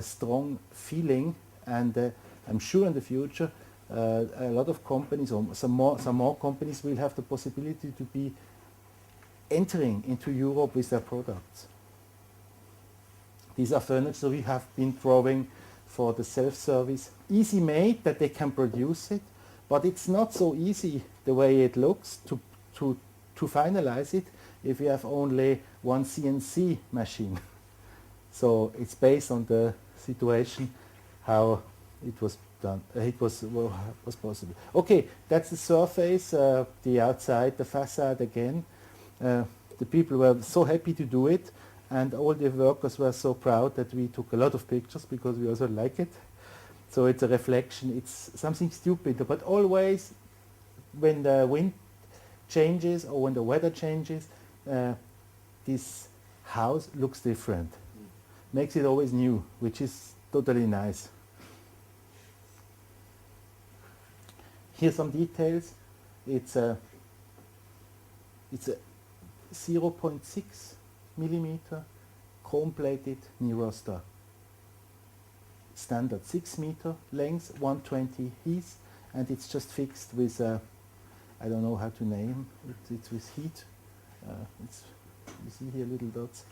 strong feeling, and I'm sure in the future a lot of companies, or some more companies will have the possibility to be entering into Europe with their products. These are furniture we have been drawing for the self-service, easy made that they can produce it, but it's not so easy the way it looks to finalize it if you have only one CNC machine. So it's based on the situation how it was done. It was possible. Okay, that's the surface, the outside, the facade again. The people were so happy to do it, and all the workers were so proud that we took a lot of pictures because we also like it. So it's a reflection. It's something stupid, but always when the wind changes or when the weather changes, this house looks different. Makes it always new, which is totally nice. Here some details. It's a 0.6 millimeter chrome-plated Neuroster. Standard 6 meter length, 120 heath, and it's just fixed with I don't know how to name it. It's with heat. You see here little dots.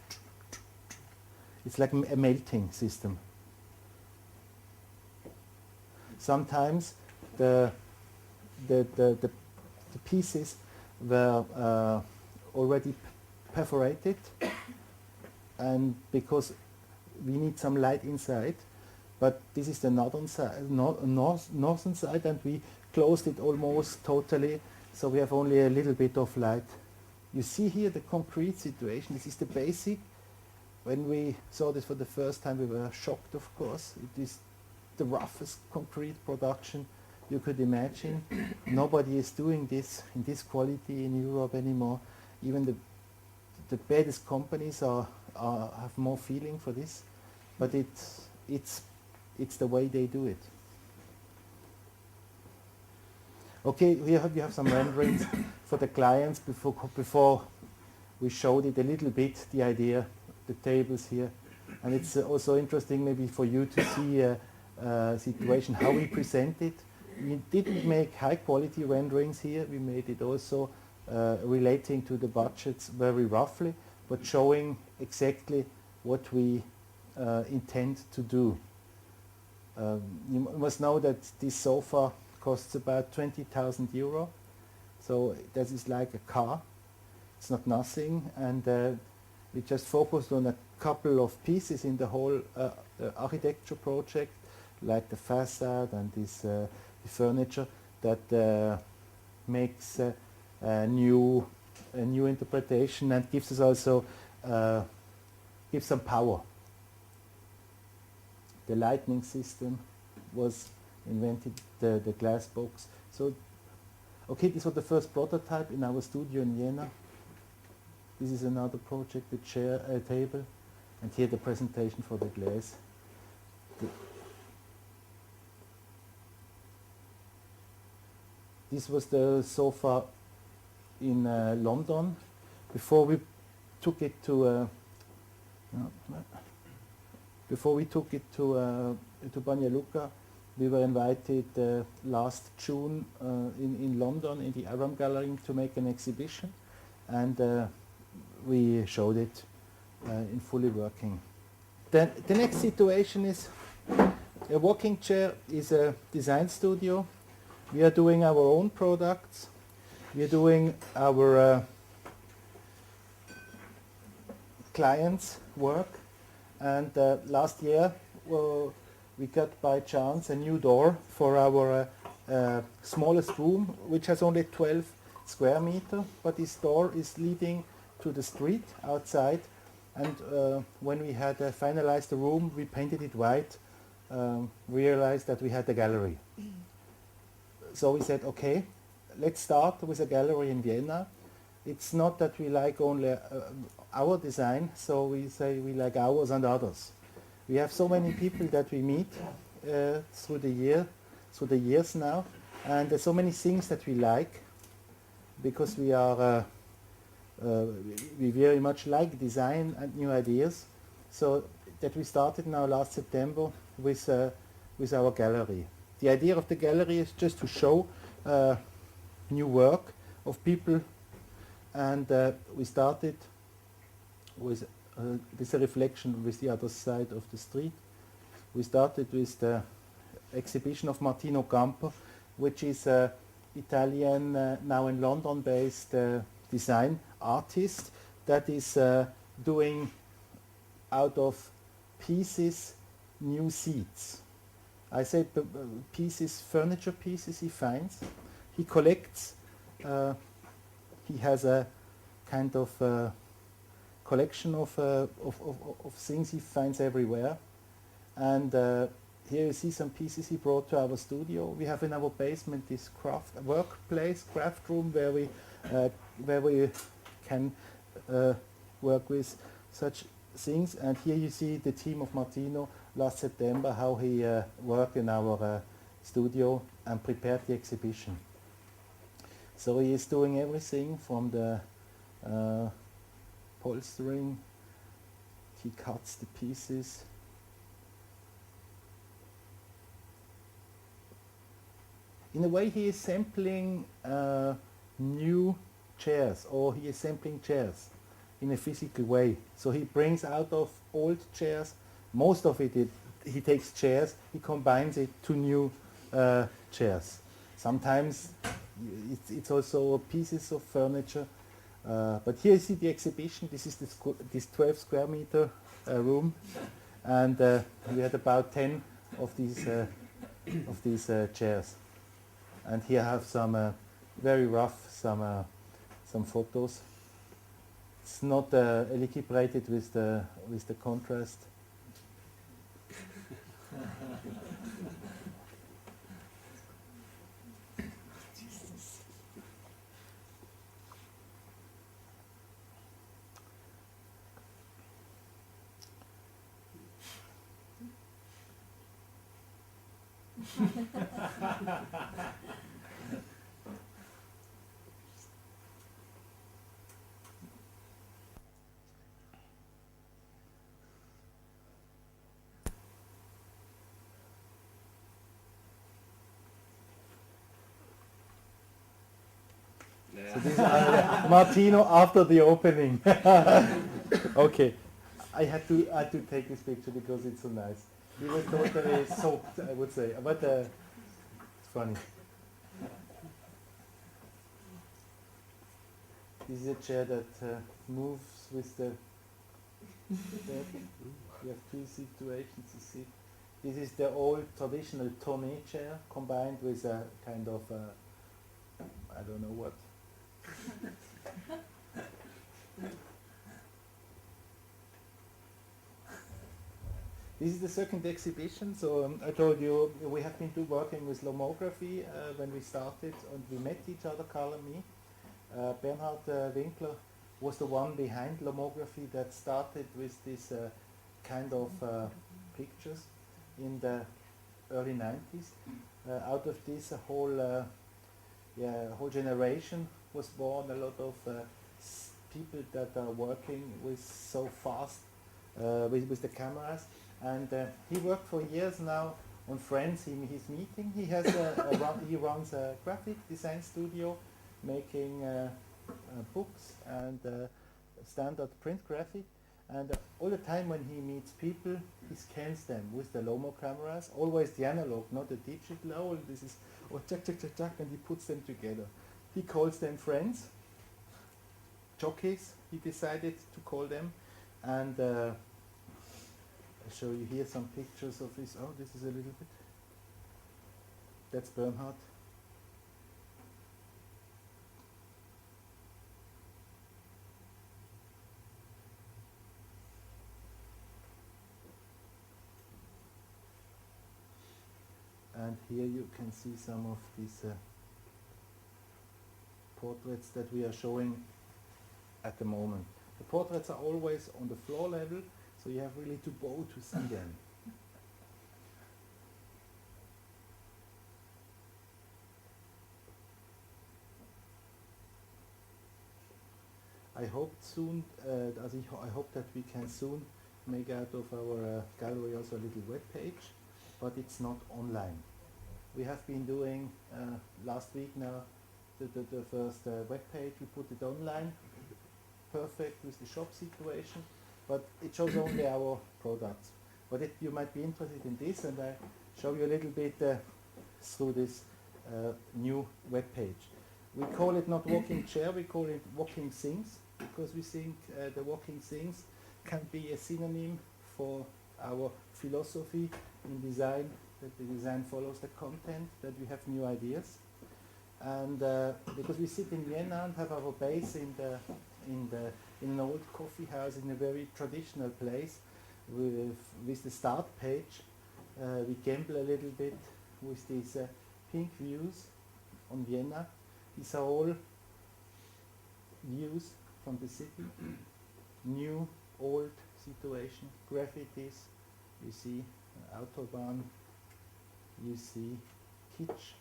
It's like a melting system. Sometimes the pieces were already perforated, and because we need some light inside, but this is the northern side, northern side, and we closed it almost totally, so we have only a little bit of light. You see here the concrete situation. This is the basic. When we saw this for the first time, we were shocked, of course. It is the roughest concrete production you could imagine. Nobody is doing this in this quality in Europe anymore. Even the baddest companies have more feeling for this, but it's the way they do it. Okay, here you have some renderings for the clients before we showed it a little bit, the idea, the tables here. And it's also interesting maybe for you to see a situation, how we present it. We didn't make high quality renderings here, we made it also relating to the budgets very roughly, but showing exactly what we intend to do. You must know that this sofa costs about 20,000 euro, so that is like a car. It's not nothing, and we just focused on a couple of pieces in the whole architecture project, like the facade and this the furniture that makes a new interpretation and gives us also give some power. The lightning system was invented, the glass box. So, okay, this was the first prototype in our studio in Vienna. This is another project, the chair, table, and here the presentation for the glass. This was the sofa in London. Before we took it to Banja Luka, we were invited last June in London in the Aram Gallery to make an exhibition, and we showed it in fully working. Then the next situation is a walking chair is a design studio. We are doing our own products. We are doing our clients' work. And last year we got by chance a new door for our smallest room, which has only 12 square meter, but this door is leading to the street outside. And when we had finalized the room, we painted it white, realized that we had a gallery. So we said, okay, let's start with a gallery in Vienna. It's not that we like only our design, so we say we like ours and others. We have so many people that we meet through the years now, and there's so many things that we like, because we are we very much like design and new ideas. So that we started now last September with our gallery. The idea of the gallery is just to show new work of people, and we started with this a reflection with the other side of the street. We started with the exhibition of Martino Campo, which is an Italian, now in London based design artist that is doing out of pieces new seats. I said pieces, furniture pieces he finds. He collects, he has a kind of collection of things he finds everywhere. And here you see some pieces he brought to our studio. We have in our basement this craft workplace, craft room, where we can work with such things. And here you see the team of Martino last September, how he worked in our studio and prepared the exhibition. So he is doing everything from the polstering, he cuts the pieces. In a way he is sampling new chairs, or he is sampling chairs in a physical way. So he brings out of old chairs, most of it he takes chairs, he combines it to new chairs. Sometimes it's also pieces of furniture. But here you see the exhibition. This is this 12 square meter room, and we had about 10 of these chairs. And here I have some very rough some photos. It's not equilibrated with the contrast. So this is Martino after the opening. Okay, I had to take this picture because it's so nice. He was totally soaked, I would say, but it's funny. This is a chair that moves with the bed. We have two situations to see. This is the old traditional tonneau chair combined with a kind of I don't know what. This is the second exhibition. So I told you we have been working with lomography when we started, and we met each other, Karl and me. Bernhard Winkler was the one behind lomography that started with this kind of pictures in the early 90s. Out of this, a whole generation was born. A lot of people that are working with so fast with the cameras. And he worked for years now on friends he's meeting. He has he runs a graphic design studio, making books and standard print graphic. And all the time when he meets people, he scans them with the Lomo cameras, always the analog, not the digital. Oh, this is chuck, chuck, chuck, chuck, and he puts them together. He calls them friends, jockeys, he decided to call them. And I'll show you here some pictures of this. Oh, this is a little bit. That's Bernhard. And here you can see some of these portraits that we are showing at the moment. The portraits are always on the floor level, so you have really to bow to see them. I hope soon, I hope that we can soon make out of our gallery also a little web page, but it's not online. We have been doing last week now the first web page. We put it online, perfect with the shop situation, but it shows only our products. But you might be interested in this, and I show you a little bit through this new web page. We call it not walking chair, we call it walking things, because we think the walking things can be a synonym for our philosophy in design, that the design follows the content, that we have new ideas. And because we sit in Vienna and have our base in an old coffee house in a very traditional place, with the start page, we gamble a little bit with these pink views on Vienna. These are all views from the city, new, old situation, graffitis, you see Autobahn, you see kitsch,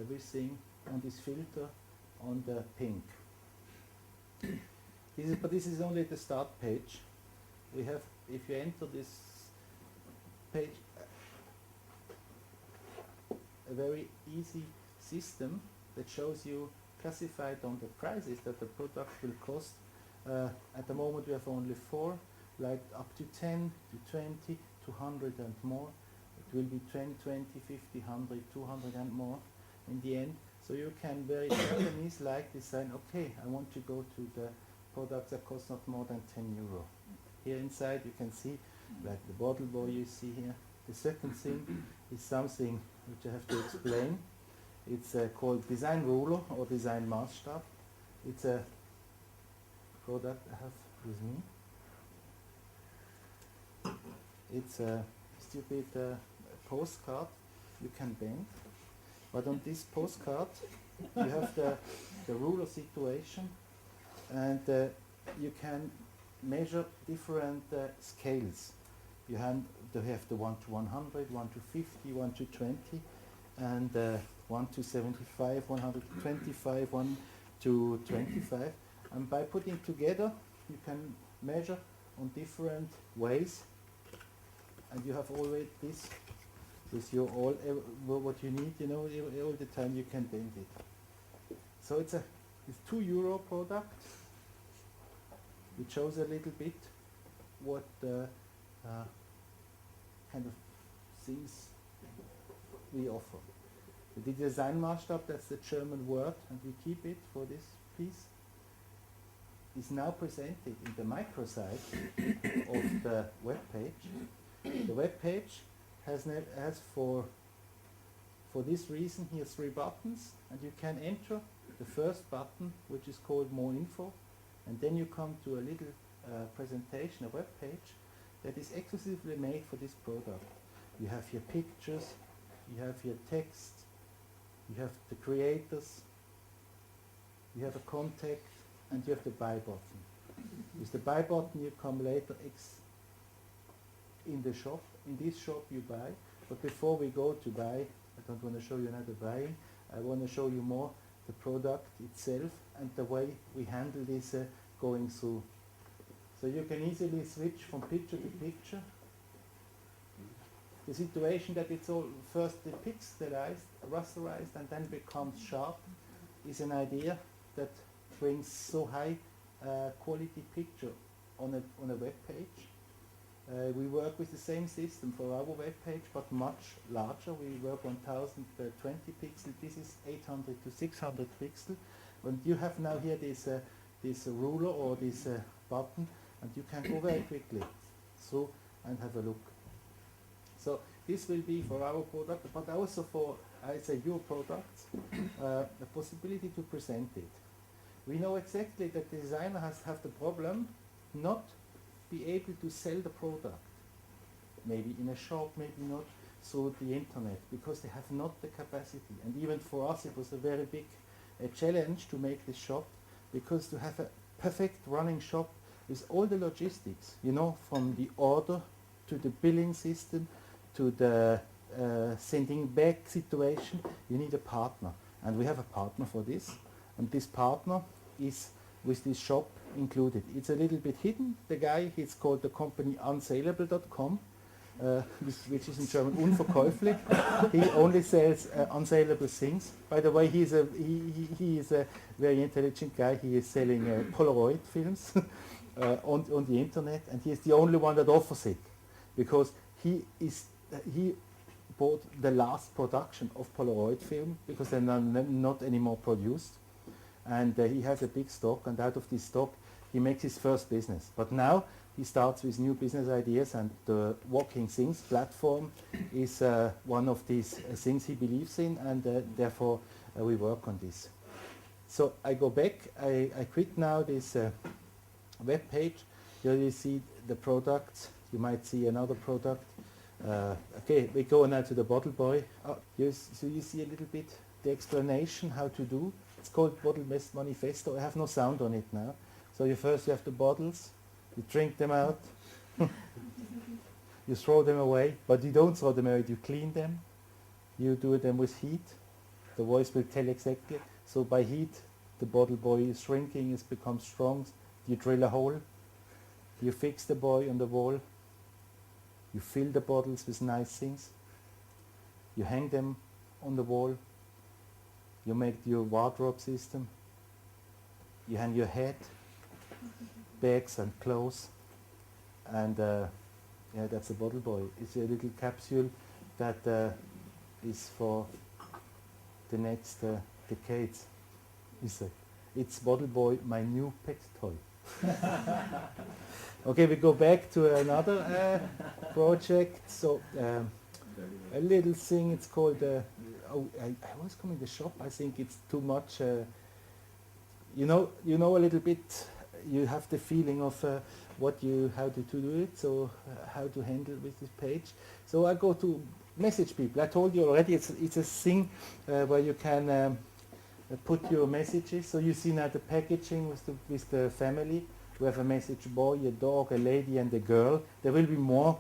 everything on this filter on the pink. But this is only the start page. We have, if you enter this page, a very easy system that shows you classified on the prices that the product will cost. At the moment we have only 4, like up to 10, to 20, to 100 and more. It will be 10, 20, 50, 100, 200 and more in the end. So you can very Japanese like design, okay, I want to go to the products that cost not more than 10 euro. Here inside you can see, like the bottle boy you see here. The second thing is something which I have to explain. It's called Design Ruler or Design Maßstab. It's a product I have with me. It's a stupid postcard you can bend. But on this postcard you have the ruler situation, and you can measure different scales. You have the 1 to 100, 1 to 50, 1 to 20, and 1 to 75, 125, 1 to 25. And by putting together, you can measure on different ways, and you have always this with your what you need, you know, all the time you can bend it. So it's €2 product. It shows a little bit what kind of things we offer. The Design Maßstab, that's the German word, and we keep it for this piece, is now presented in the microsite of the web page. The web page has for this reason here 3 buttons, and you can enter the first button, which is called More Info, and then you come to a little presentation, a web page that is exclusively made for this product. You have your pictures, you have your text, you have the creators, you have a contact, and you have the buy button. With the buy button you come later in the shop. In this shop you buy, but before we go to buy, I don't want to show you another buying, I want to show you more the product itself and the way we handle this going through. So you can easily switch from picture to picture. The situation that it's all first pixelized, rasterized, and then becomes sharp is an idea that brings so high quality picture on a web page. We work with the same system for our web page, but much larger. We work on 1020 pixels. This is 800 to 600 pixels. And you have now here this ruler or this button, and you can go very quickly through and have a look. So this will be for our product, but also for, I say, your products, the possibility to present it. We know exactly that the designer has have the problem not be able to sell the product, maybe in a shop, maybe not through the internet, because they have not the capacity. And even for us it was a very big challenge to make this shop, because to have a perfect running shop with all the logistics, you know, from the order to the billing system to the sending back situation, you need a partner. And we have a partner for this, and this partner is with this shop included. It's a little bit hidden. The guy, he's called the company unsaleable.com, which is in German unverkäuflich. He only sells unsaleable things. By the way, he is a very intelligent guy. He is selling Polaroid films on the internet, and he is the only one that offers it, because he bought the last production of Polaroid film, because they're not anymore produced. And he has a big stock, and out of this stock he makes his first business. But now he starts with new business ideas, and the Walking Things platform is one of these things he believes in, and therefore we work on this. So I go back, I quit now this web page. Here you see the products. You might see another product. Okay, we go now to the bottle boy. So you see a little bit the explanation how to do. It's called Bottle Manifesto. I have no sound on it now. So you have the bottles, you drink them out, you throw them away, but you don't throw them away, you clean them, you do them with heat. The voice will tell exactly. So by heat, the bottle boy is shrinking, it becomes strong. You drill a hole, you fix the boy on the wall, you fill the bottles with nice things, you hang them on the wall, you make your wardrobe system, you hang your hat, bags and clothes, and yeah, that's a bottle boy. It's a little capsule that is for the next decades. It's bottle boy, my new pet toy. Okay, we go back to another project. So a little thing, it's called, I was coming to the shop, I think it's too much, you know a little bit, you have the feeling of how to do it, so how to handle with this page. So I go to message people. I told you already, it's a thing where you can put your messages. So you see now the packaging with the family. We have a message boy, a dog, a lady, and a girl. There will be more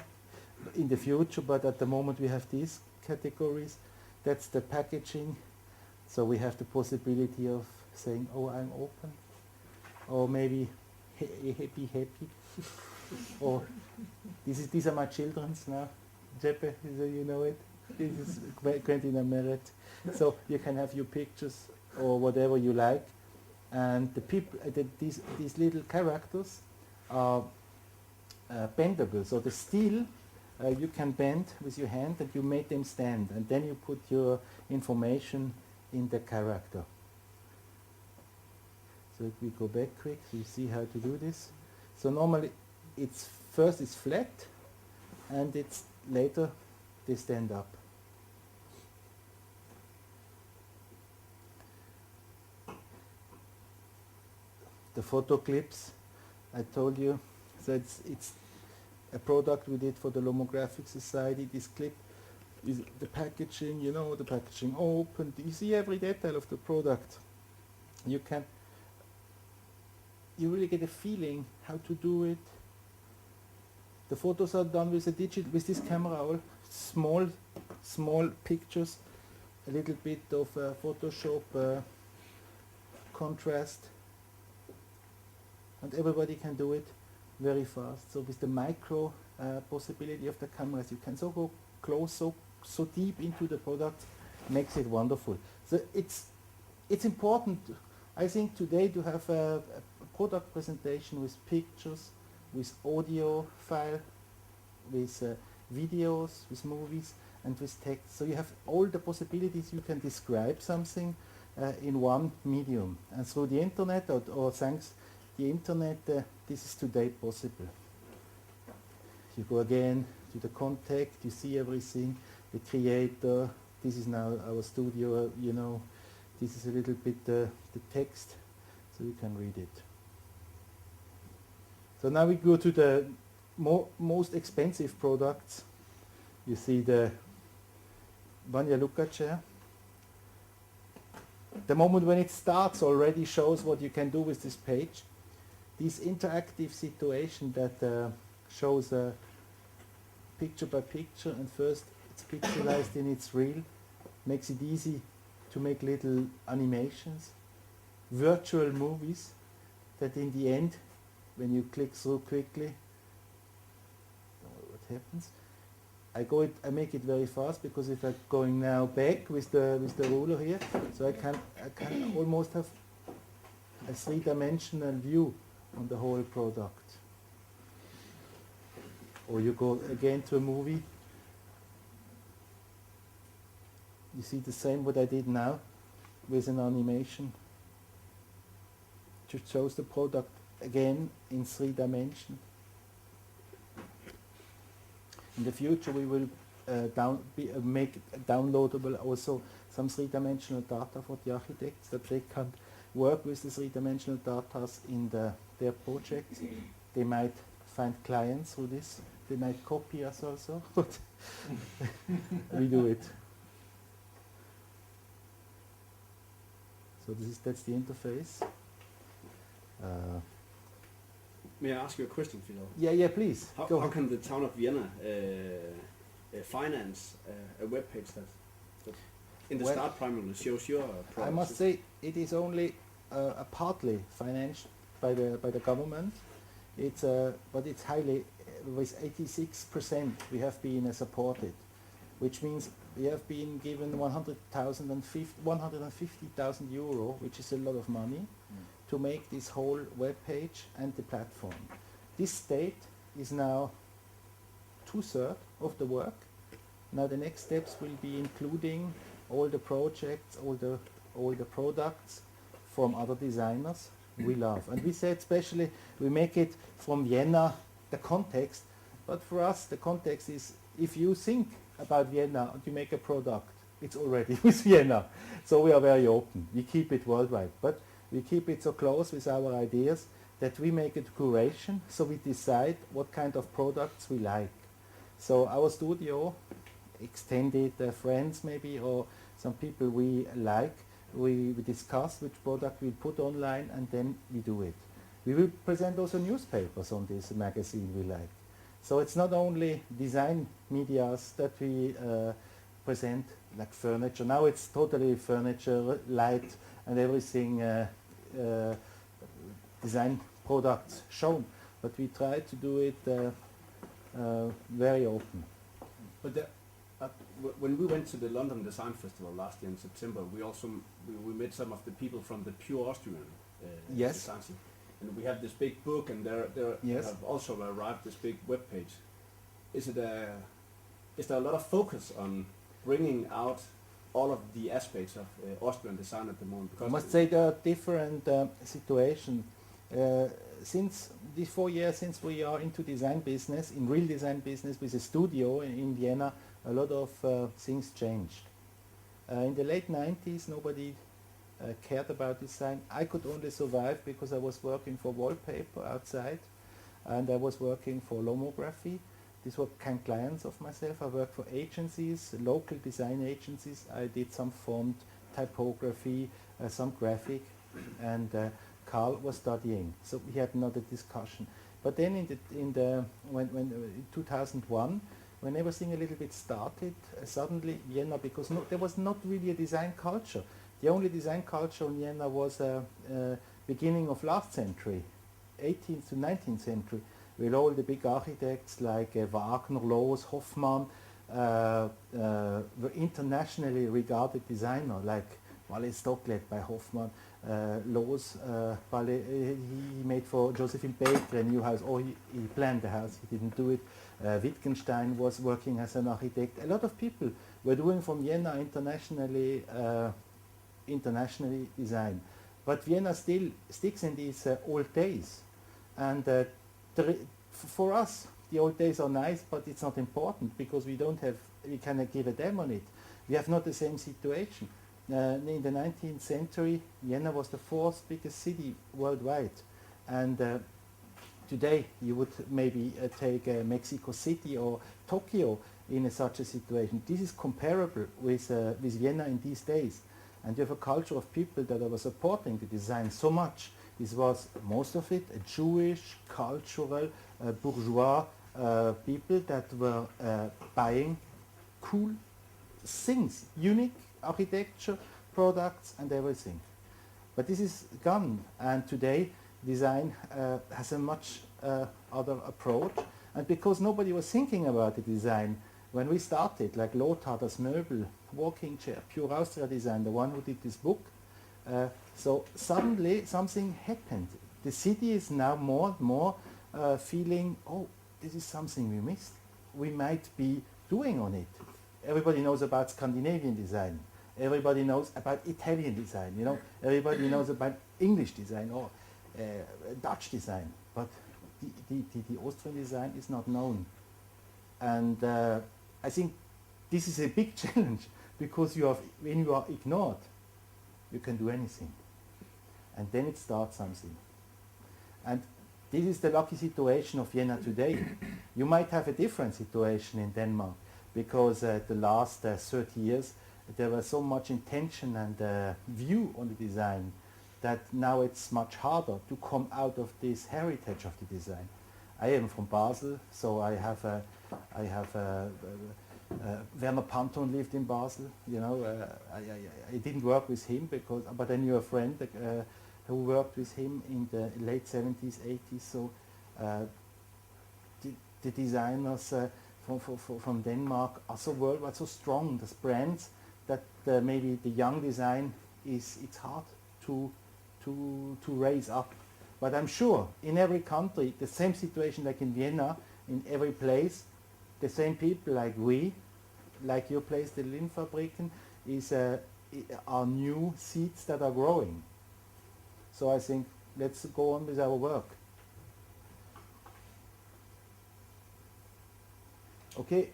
in the future, but at the moment we have these categories. That's the packaging. So we have the possibility of saying, oh, I'm open, or maybe happy, or these are my children's now. Jeppe, you know it. This is Quentin and Meret. So you can have your pictures or whatever you like. And the people, these little characters are bendable. So the steel you can bend with your hand, and you make them stand, and then you put your information in the character. So if we go back quick, so you see how to do this. So normally it's flat, and it's later they stand up. The photo clips, I told you, so a product we did for the Lomographic Society. This clip is the packaging, you know, the packaging open. You see every detail of the product. You really get a feeling how to do it. The photos are done with with this camera, all small pictures, a little bit of Photoshop contrast, and everybody can do it very fast. So with the micro possibility of the cameras, you can so go close, so deep into the product, makes it wonderful. So it's important, I think, today to have a product presentation with pictures, with audio file, with videos, with movies, and with text. So you have all the possibilities. You can describe something in one medium, and through the internet or thanks the internet, this is today possible. You go again to the contact, you see everything, the creator. This is now our studio, you know. This is a little bit the text, so you can read it. So now we go to the most expensive products. You see the Vanya Luka chair. The moment when it starts already shows what you can do with this page. This interactive situation that shows picture by picture, and first it's pixelized in its reel, makes it easy to make little animations, virtual movies that in the end, when you click through quickly, what happens? I make it very fast, because if I'm going now back with the ruler here, so I can almost have a three-dimensional view on the whole product. Or you go again to a movie, you see the same what I did now with an animation. Just shows the product again in 3 dimensions. In the future we will make downloadable also some 3-dimensional data for the architects, that they can work with the 3-dimensional data in their projects. They might find clients through this. They might copy us also, but we do it. So that's the interface. May I ask you a question, Fidel? Yeah, please. How can the town of Vienna finance a web page that in the start primarily shows your products? I must say it is only partly financed by the government. But it's highly, with 86% we have been supported, which means we have been given 150,000 euro, which is a lot of money, to make this whole web page and the platform. This state is now 2/3 of the work. Now the next steps will be including all the projects, all the products from other designers we love. And we said especially we make it from Vienna, the context, but for us the context is, if you think about Vienna and you make a product, it's already with Vienna. So we are very open. We keep it worldwide, but we keep it so close with our ideas that we make it curation, so we decide what kind of products we like. So our studio, extended friends maybe, or some people we like, we discuss which product we put online, and then we do it. We will present also newspapers on this magazine we like. So it's not only design medias that we present, like furniture. Now it's totally furniture, light and everything, design products shown. But we try to do it very open. But when we went to the London Design Festival last year in September, we met some of the people from the pure Austrian Yes. design scene. And we have this big book, and there Yes. have also arrived this big web page. Is there a lot of focus on bringing out all of the aspects of Austrian design at the moment? I must say there are different situations. Since these 4 years since we are into design business, in real design business with a studio in Vienna, a lot of things changed. In the late 90s, nobody cared about design. I could only survive because I was working for wallpaper outside, and I was working for Lomography. These were kind of clients of myself. I worked for agencies, local design agencies. I did some font, typography, some graphic, and Karl was studying. So we had another discussion. But then in 2001, when everything a little bit started, suddenly Vienna, because there was not really a design culture. The only design culture in Vienna was beginning of last century, 18th to 19th century, with all the big architects like Wagner, Loos, Hoffmann, were internationally regarded designer, like Palais Stocklet by Hoffmann, Loos, he made for Josephine Baker a new house, or he planned the house, he didn't do it. Wittgenstein was working as an architect. A lot of people were doing from Vienna internationally design. But Vienna still sticks in these old days. And for us, the old days are nice, but it's not important because we cannot give a damn on it. We have not the same situation. In the 19th century, Vienna was the fourth biggest city worldwide. And today you would maybe take Mexico City or Tokyo in such a situation. This is comparable with Vienna in these days. And you have a culture of people that were supporting the design so much. This was, most of it, a Jewish, cultural, bourgeois people that were buying cool things, unique architecture, products and everything. But this is gone, and today design has a much other approach. And because nobody was thinking about the design, when we started, like Lothar, das Möbel, walking chair, pure Austrian design, the one who did this book, so suddenly something happened. The city is now more and more feeling, oh, this is something we missed. We might be doing on it. Everybody knows about Scandinavian design. Everybody knows about Italian design, you know. Everybody knows about English design or Dutch design. But the Austrian design is not known. And I think this is a big challenge because when you are ignored, you can do anything. And then it starts something. And this is the lucky situation of Vienna today. You might have a different situation in Denmark because the last 30 years there was so much intention and view on the design that now it's much harder to come out of this heritage of the design. I am from Basel, so I have Werner Panton lived in Basel. You know, I didn't work with him but I knew a friend who worked with him in the late 70s, 80s. So the designers from Denmark are so worldwide, so strong. There's brands that maybe the young design it's hard to raise up. But I'm sure in every country, the same situation like in Vienna, in every place, the same people like your place, the Lindfabriken, are new seeds that are growing. So I think let's go on with our work. Okay,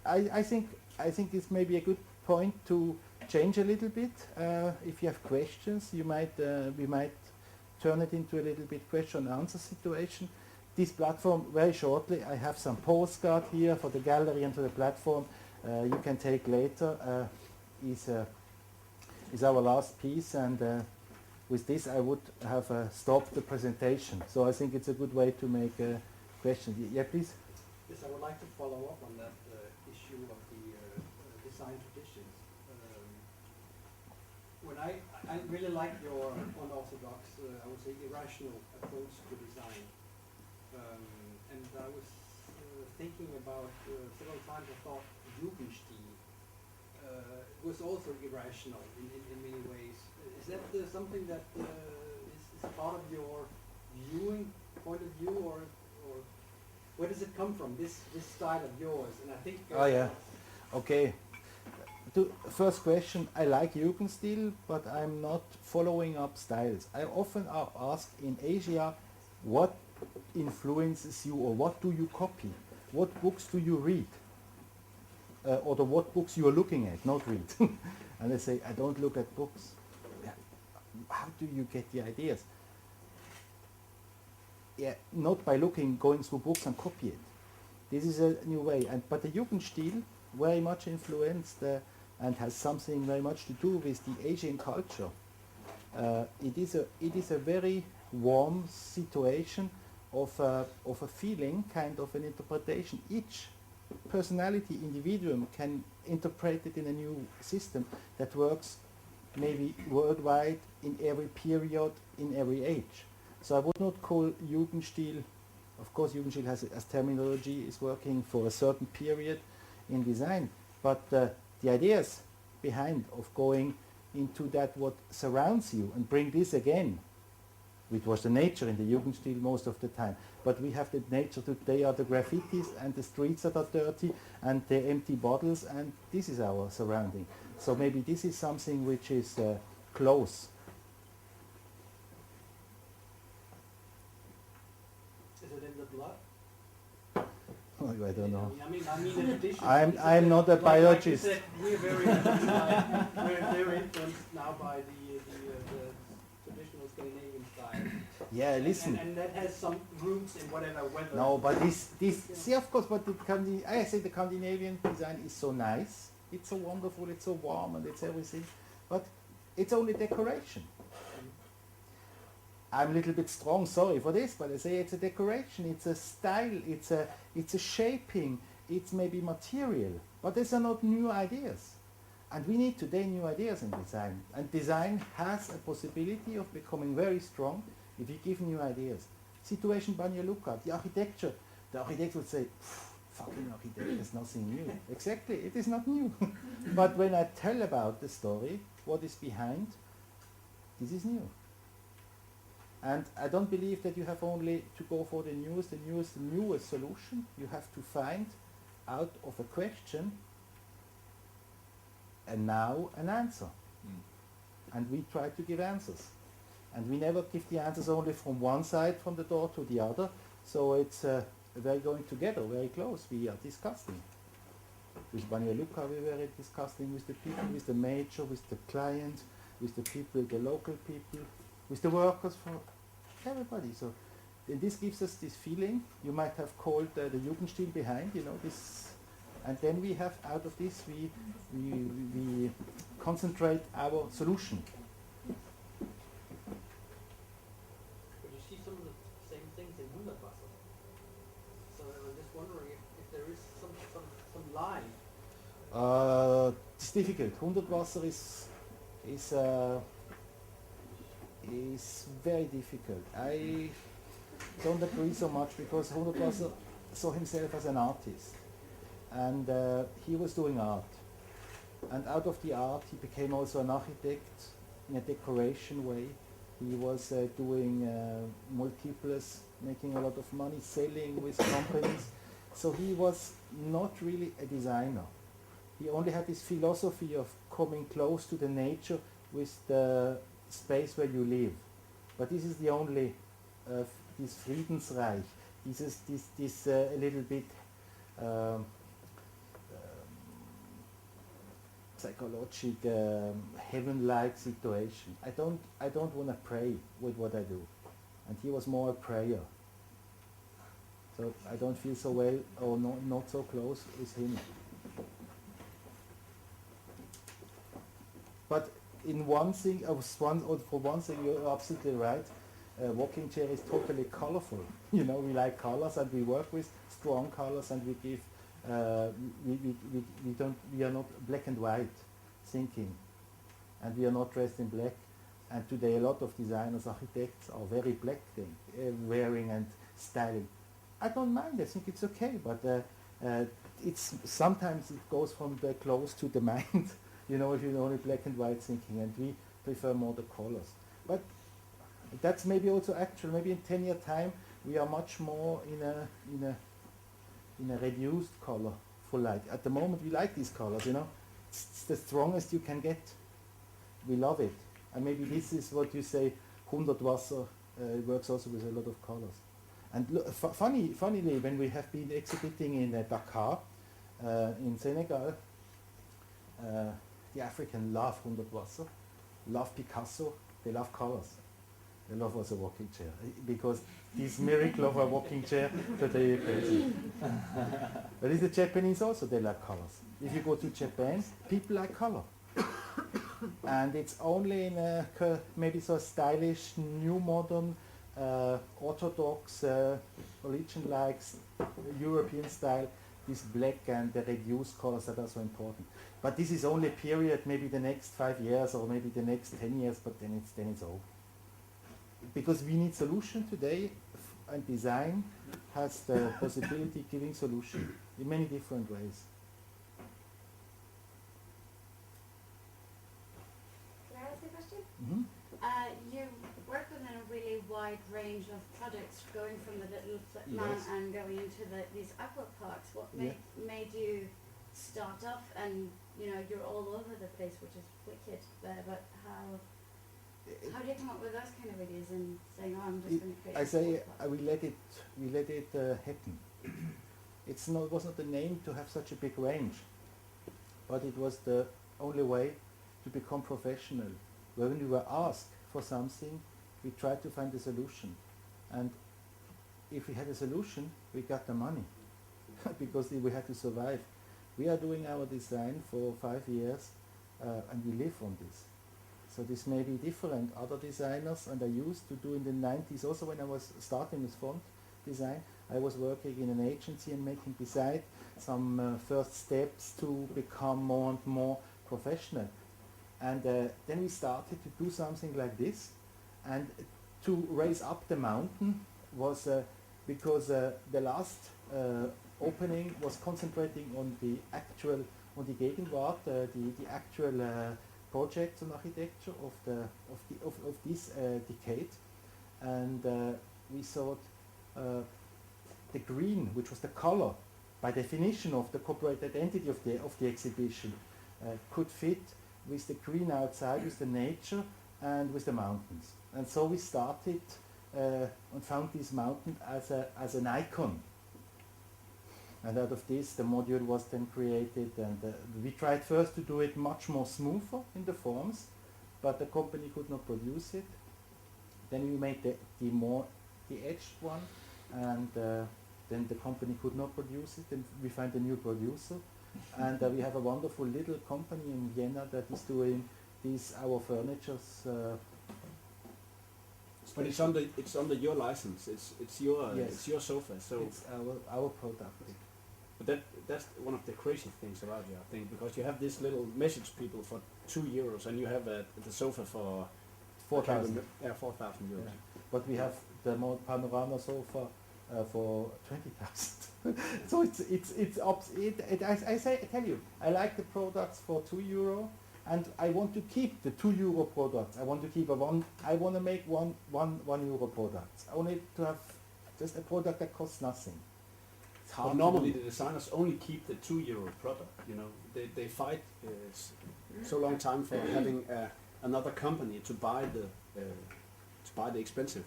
I think it's maybe a good point to change a little bit. If you have questions, we might turn it into a little bit question and answer situation. This platform, very shortly, I have some postcard here for the gallery and for the platform. You can take later. Is our last piece, and with this I would have stopped the presentation. So I think it's a good way to make a question. Yeah, please. Yes, I would like to follow up on that issue of the design traditions. When I really like your unorthodox, I would say irrational approach to design. And I was thinking about several times I thought Jugendstil was also irrational in many ways. Is that something that is part of your point of view, or where does it come from, this style of yours? And I think... oh yeah, okay. First question, I like Jugendstil, but I'm not following up styles. I often are asked in Asia, what influences you or what do you copy? What books do you read? Or what books you are looking at, not read. And I say, I don't look at books. How do you get the ideas? yeah, not by going through books and copy it. This is a new way, but the Jugendstil very much influenced and has something very much to do with the Asian culture. It is a very warm situation of a feeling, kind of an interpretation. Each personality, individuum can interpret it in a new system that works maybe worldwide in every period, in every age. So I would not call Jugendstil, of course Jugendstil has as terminology is working for a certain period in design, but the ideas behind of going into that what surrounds you and bring this again, which was the nature in the Jugendstil most of the time. But we have the nature today are the graffitis and the streets that are dirty and the empty bottles, and this is our surrounding. So maybe this is something which is close. Is it in the blood? Oh, I don't know. I mean, in addition, I'm not a biologist. Like you said, we're very influenced now by the traditional Scandinavian style. Yeah, listen. And that has some roots in whatever weather. No, but this see, of course, but I say the Scandinavian design is so nice. It's so wonderful. It's so warm, and it's everything. But it's only decoration. I'm a little bit strong, sorry for this, but I say it's a decoration, it's a style, it's a shaping, it's maybe material, but these are not new ideas. And we need today new ideas in design. And design has a possibility of becoming very strong if you give new ideas. Situation when you look at the architecture, the architect would say, fucking architect, there's nothing new. Exactly, it is not new. But when I tell about the story, what is behind, this is new. And I don't believe that you have only to go for the newest solution. You have to find out of a question and now an answer. And we try to give answers. And we never give the answers only from one side, from the door to the other. So it's very going together, very close. We are discussing. With Banja Luka we were discussing with the people, with the major, with the client, with the people, the local people, with the workers, for everybody. So this gives us this feeling. You might have called the Jugendstil behind, this, and then we have out of this we concentrate our solution. But you see some of the same things in Wunderwasser. So I'm just wondering if there is some line. It's difficult. Hundertwasser is very difficult. I don't agree so much because Hundertwasser saw himself as an artist, and he was doing art, and out of the art he became also an architect in a decoration way. He was doing multiples, making a lot of money, selling with companies. So he was not really a designer. He only had this philosophy of coming close to the nature with the space where you live. But this is the only this Friedensreich. This is a little bit psychological heaven-like situation. I don't want to pray with what I do, and he was more a prayer. So I don't feel so well or not so close with him. But in one thing, for one thing, you're absolutely right. Walking chair is totally colorful. We like colors, and we work with strong colors, and we give. We are not black and white thinking, and we are not dressed in black. And today, a lot of designers, architects are very black wearing and styling. I don't mind. I think it's okay, but it's sometimes it goes from the clothes to the mind. If you're only black and white thinking, and we prefer more the colors. But that's maybe also actual. Maybe in 10 years time we are much more in a reduced color for light. At the moment we like these colors. It's the strongest you can get. We love it, and maybe this is what you say. Hundertwasser works also with a lot of colors. And funnily, when we have been exhibiting in Dakar, in Senegal. The African love Hundertwasser, love Picasso, they love colors. The love was a walking chair because this miracle of a walking chair today is crazy. But it's the Japanese also, they like colors. If you go to Japan, people like color. And it's only in a maybe so stylish, new modern, orthodox religion like European style, this black and the reduced colors that are so important. But this is only a period, maybe the next 5 years or maybe the next 10 years, but then it's over. Because we need solution today, and design has the possibility of giving solution in many different ways. Can I ask a question? Mm-hmm. You work within a really wide range of projects, going from the little man Yes. and going into these aqua parks. What made you start off, and you're all over the place, which is wicked. But how do you come up with those kind of ideas and saying, "Oh, I'm just going to create"? I a say aqua park? we let it happen. It was not the name to have such a big range, but it was the only way to become professional. When we were asked for something, we tried to find a solution, and if we had a solution, we got the money because we had to survive. We are doing our design for 5 years, and we live on this. So this may be different. Other designers, and I used to do in the 90s also when I was starting with font design, I was working in an agency and making beside some first steps to become more and more professional. And then we started to do something like this, and to raise up the mountain was because the last opening was concentrating on the actual, on the Gegenwart, the actual projects and architecture of this decade, and we thought the green, which was the color by definition of the corporate identity of the exhibition, could fit with the green outside, with the nature and with the mountains. And so we started and found this mountain as an icon. And out of this, the module was then created, and we tried first to do it much more smoother in the forms, but the company could not produce it. Then we made the edged one, and then the company could not produce it, and we find a new producer. And we have a wonderful little company in Vienna that is doing these our furnitures. But it's under your license. It's your sofa. So it's our product. But that's one of the crazy things about you, I think, because you have this little message people for €2, and you have the sofa for 4,000. Yeah, 4,000 euros. Yeah. But we have the more panorama sofa for 20,000. So I tell you, I like the products for €2, and I want to keep the €2 products. I want to keep I want to make one euro products. I want it to have just a product that costs nothing. It's hard. But normally the designers only keep the €2 product. They fight so long time for having another company to buy the expensive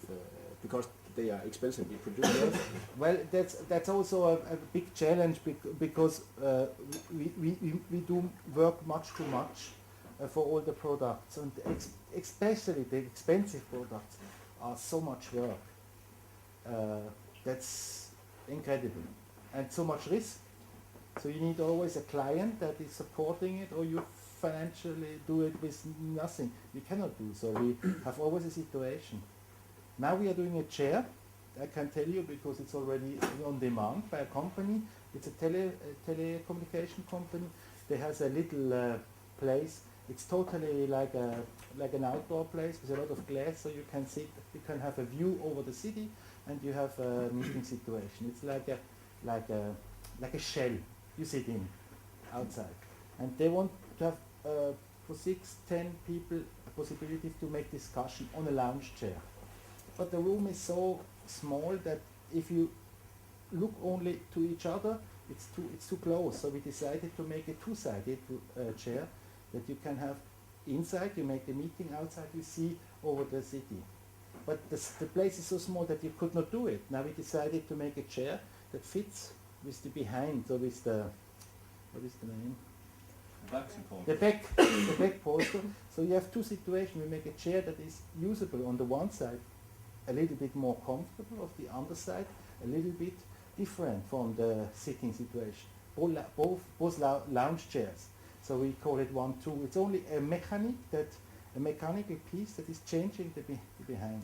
because they are expensively produced. Well, that's also a big challenge because we do work much too much for all the products, and especially the expensive products are so much work. That's incredible, and so much risk. So you need always a client that is supporting it, or you financially do it with nothing. You cannot do so. We have always a situation. Now we are doing a chair. I can tell you because it's already on demand by a company. It's a telecommunication company. They has a little place. It's totally like an outdoor place with a lot of glass, so you can sit. You can have a view over the city, and you have a meeting situation. It's like a shell you sit in outside, and they want to have for 6-10 people a possibility to make discussion on a lounge chair. But the room is so small that if you look only to each other, it's too close. So we decided to make a two-sided chair that you can have inside. You make the meeting, outside you see over the city. But the place is so small that you could not do it. Now we decided to make a chair that fits with the behind, so with the, what is the name? back support. the back poster. So you have two situations. We make a chair that is usable on the one side, a little bit more comfortable, of the other side, a little bit different from the sitting situation. Both lounge chairs. So we call it 1-2. It's only a mechanical piece that is changing the behind.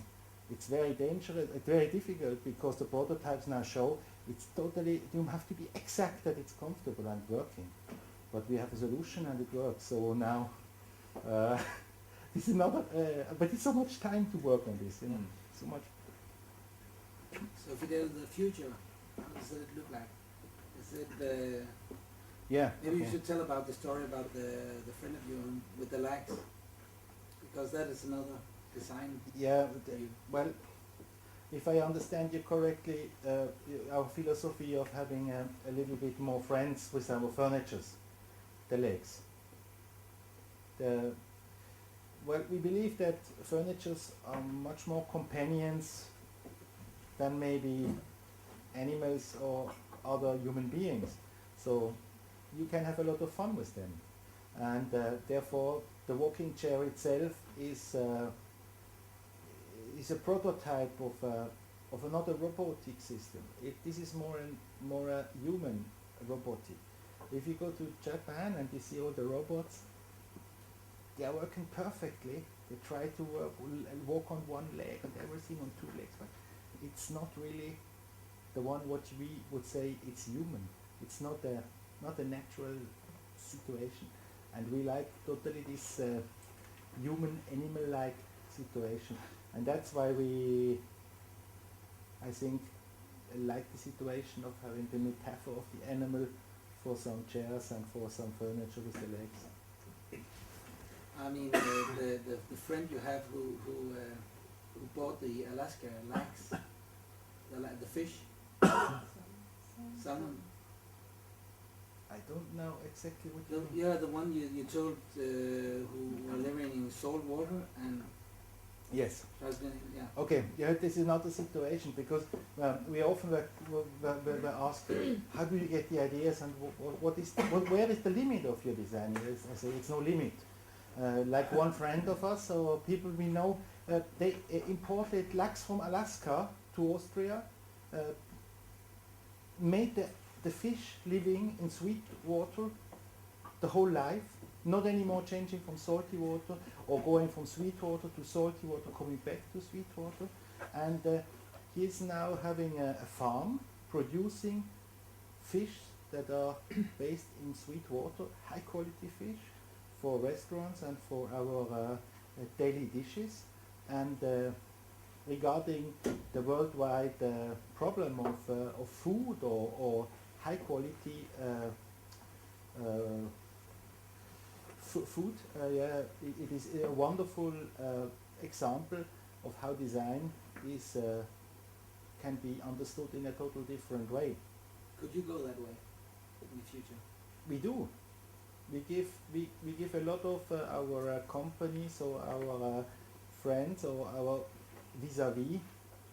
It's very dangerous, very difficult, because the prototypes now show it's totally, you have to be exact that it's comfortable and working. But we have a solution and it works. So now, this is not, but it's so much time to work on this, you know, so much. So Fidel, the future, how does it look like? Is it, Yeah. maybe okay. you should tell about the story about the friend of yours with the legs, because that is another design. Yeah, well, if I understand you correctly, our philosophy of having a little bit more friends with our furnitures, the legs. Well, we believe that furnitures are much more companions than maybe animals or other human beings. So you can have a lot of fun with them. And therefore, the walking chair itself is a prototype of another robotic system. This is more a human robotic. If you go to Japan and you see all the robots, they are working perfectly. They try to walk on one leg and everything on two legs, but it's not really the one what we would say it's human. It's not a natural situation, and we like totally this human animal-like situation. And that's why we, I think, like the situation of having the metaphor of the animal for some chairs and for some furniture with the legs. I mean, the friend you have who bought the Alaska lax, the fish, salmon. I don't know exactly what you mean. Yeah, the one you told who were living in salt water and Yes. has been, yeah. Okay, yeah, this is another situation, because we often were asked, how do you get the ideas, and where is the limit of your design? I say it's no limit. Like one friend of us, or people we know, they imported lachs from Alaska to Austria, made the fish living in sweet water the whole life, not anymore changing from salty water or going from sweet water to salty water, coming back to sweet water. And he is now having a farm producing fish that are based in sweet water, high quality fish for restaurants and for our daily dishes. And regarding the worldwide problem of food or high quality food, it is a wonderful example of how design is can be understood in a total different way. Could you go that way in the future? We do. We give a lot of our companies or our friends or our vis-a-vis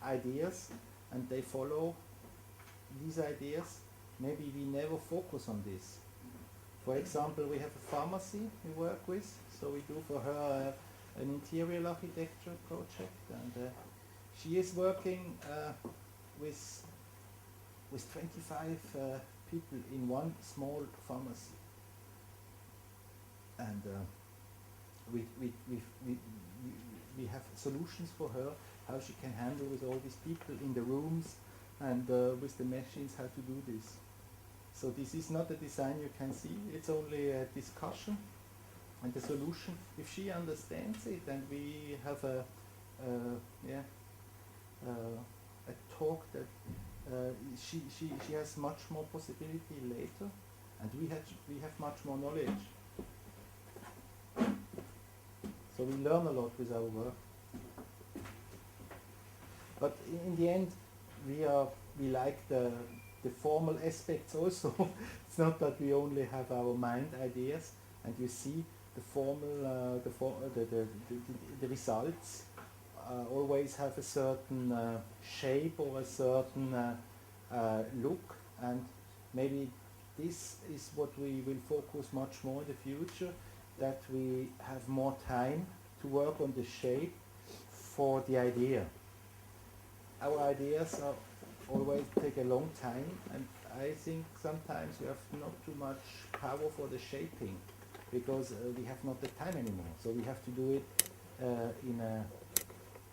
ideas, and they follow these ideas. Maybe we never focus on this. For example, we have a pharmacy we work with, so we do for her an interior architecture project, and she is working with 25 people in one small pharmacy, and we have solutions for her how she can handle with all these people in the rooms and with the machines how to do this. So this is not a design you can see, it's only a discussion and the solution. If she understands it, and we have a talk that she has much more possibility later, and we have much more knowledge. So we learn a lot with our work. But in the end, we like the formal aspects also. It's not that we only have our mind ideas, and you see the formal, the results always have a certain shape or a certain look, and maybe this is what we will focus much more in the future, that we have more time to work on the shape for the idea. Our ideas are always take a long time, and I think sometimes we have not too much power for the shaping, because we have not the time anymore. So we have to do it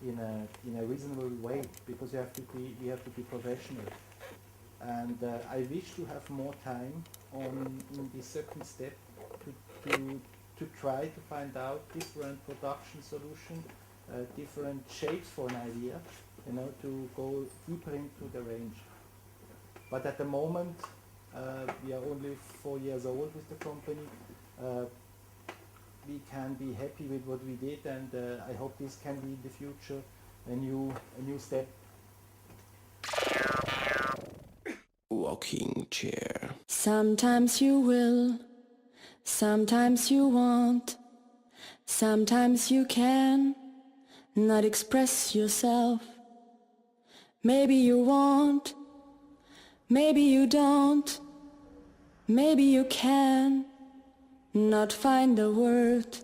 in a reasonable way, because we have to be professional. And I wish to have more time in the second step to try to find out different production solutions, different shapes for an idea, to go deeper into the range. But at the moment, we are only 4 years old with the company. We can be happy with what we did, and I hope this can be in the future a new step. Rocking chair. Sometimes you will, sometimes you won't, sometimes you can not express yourself. Maybe you won't, maybe you don't, maybe you can not find a word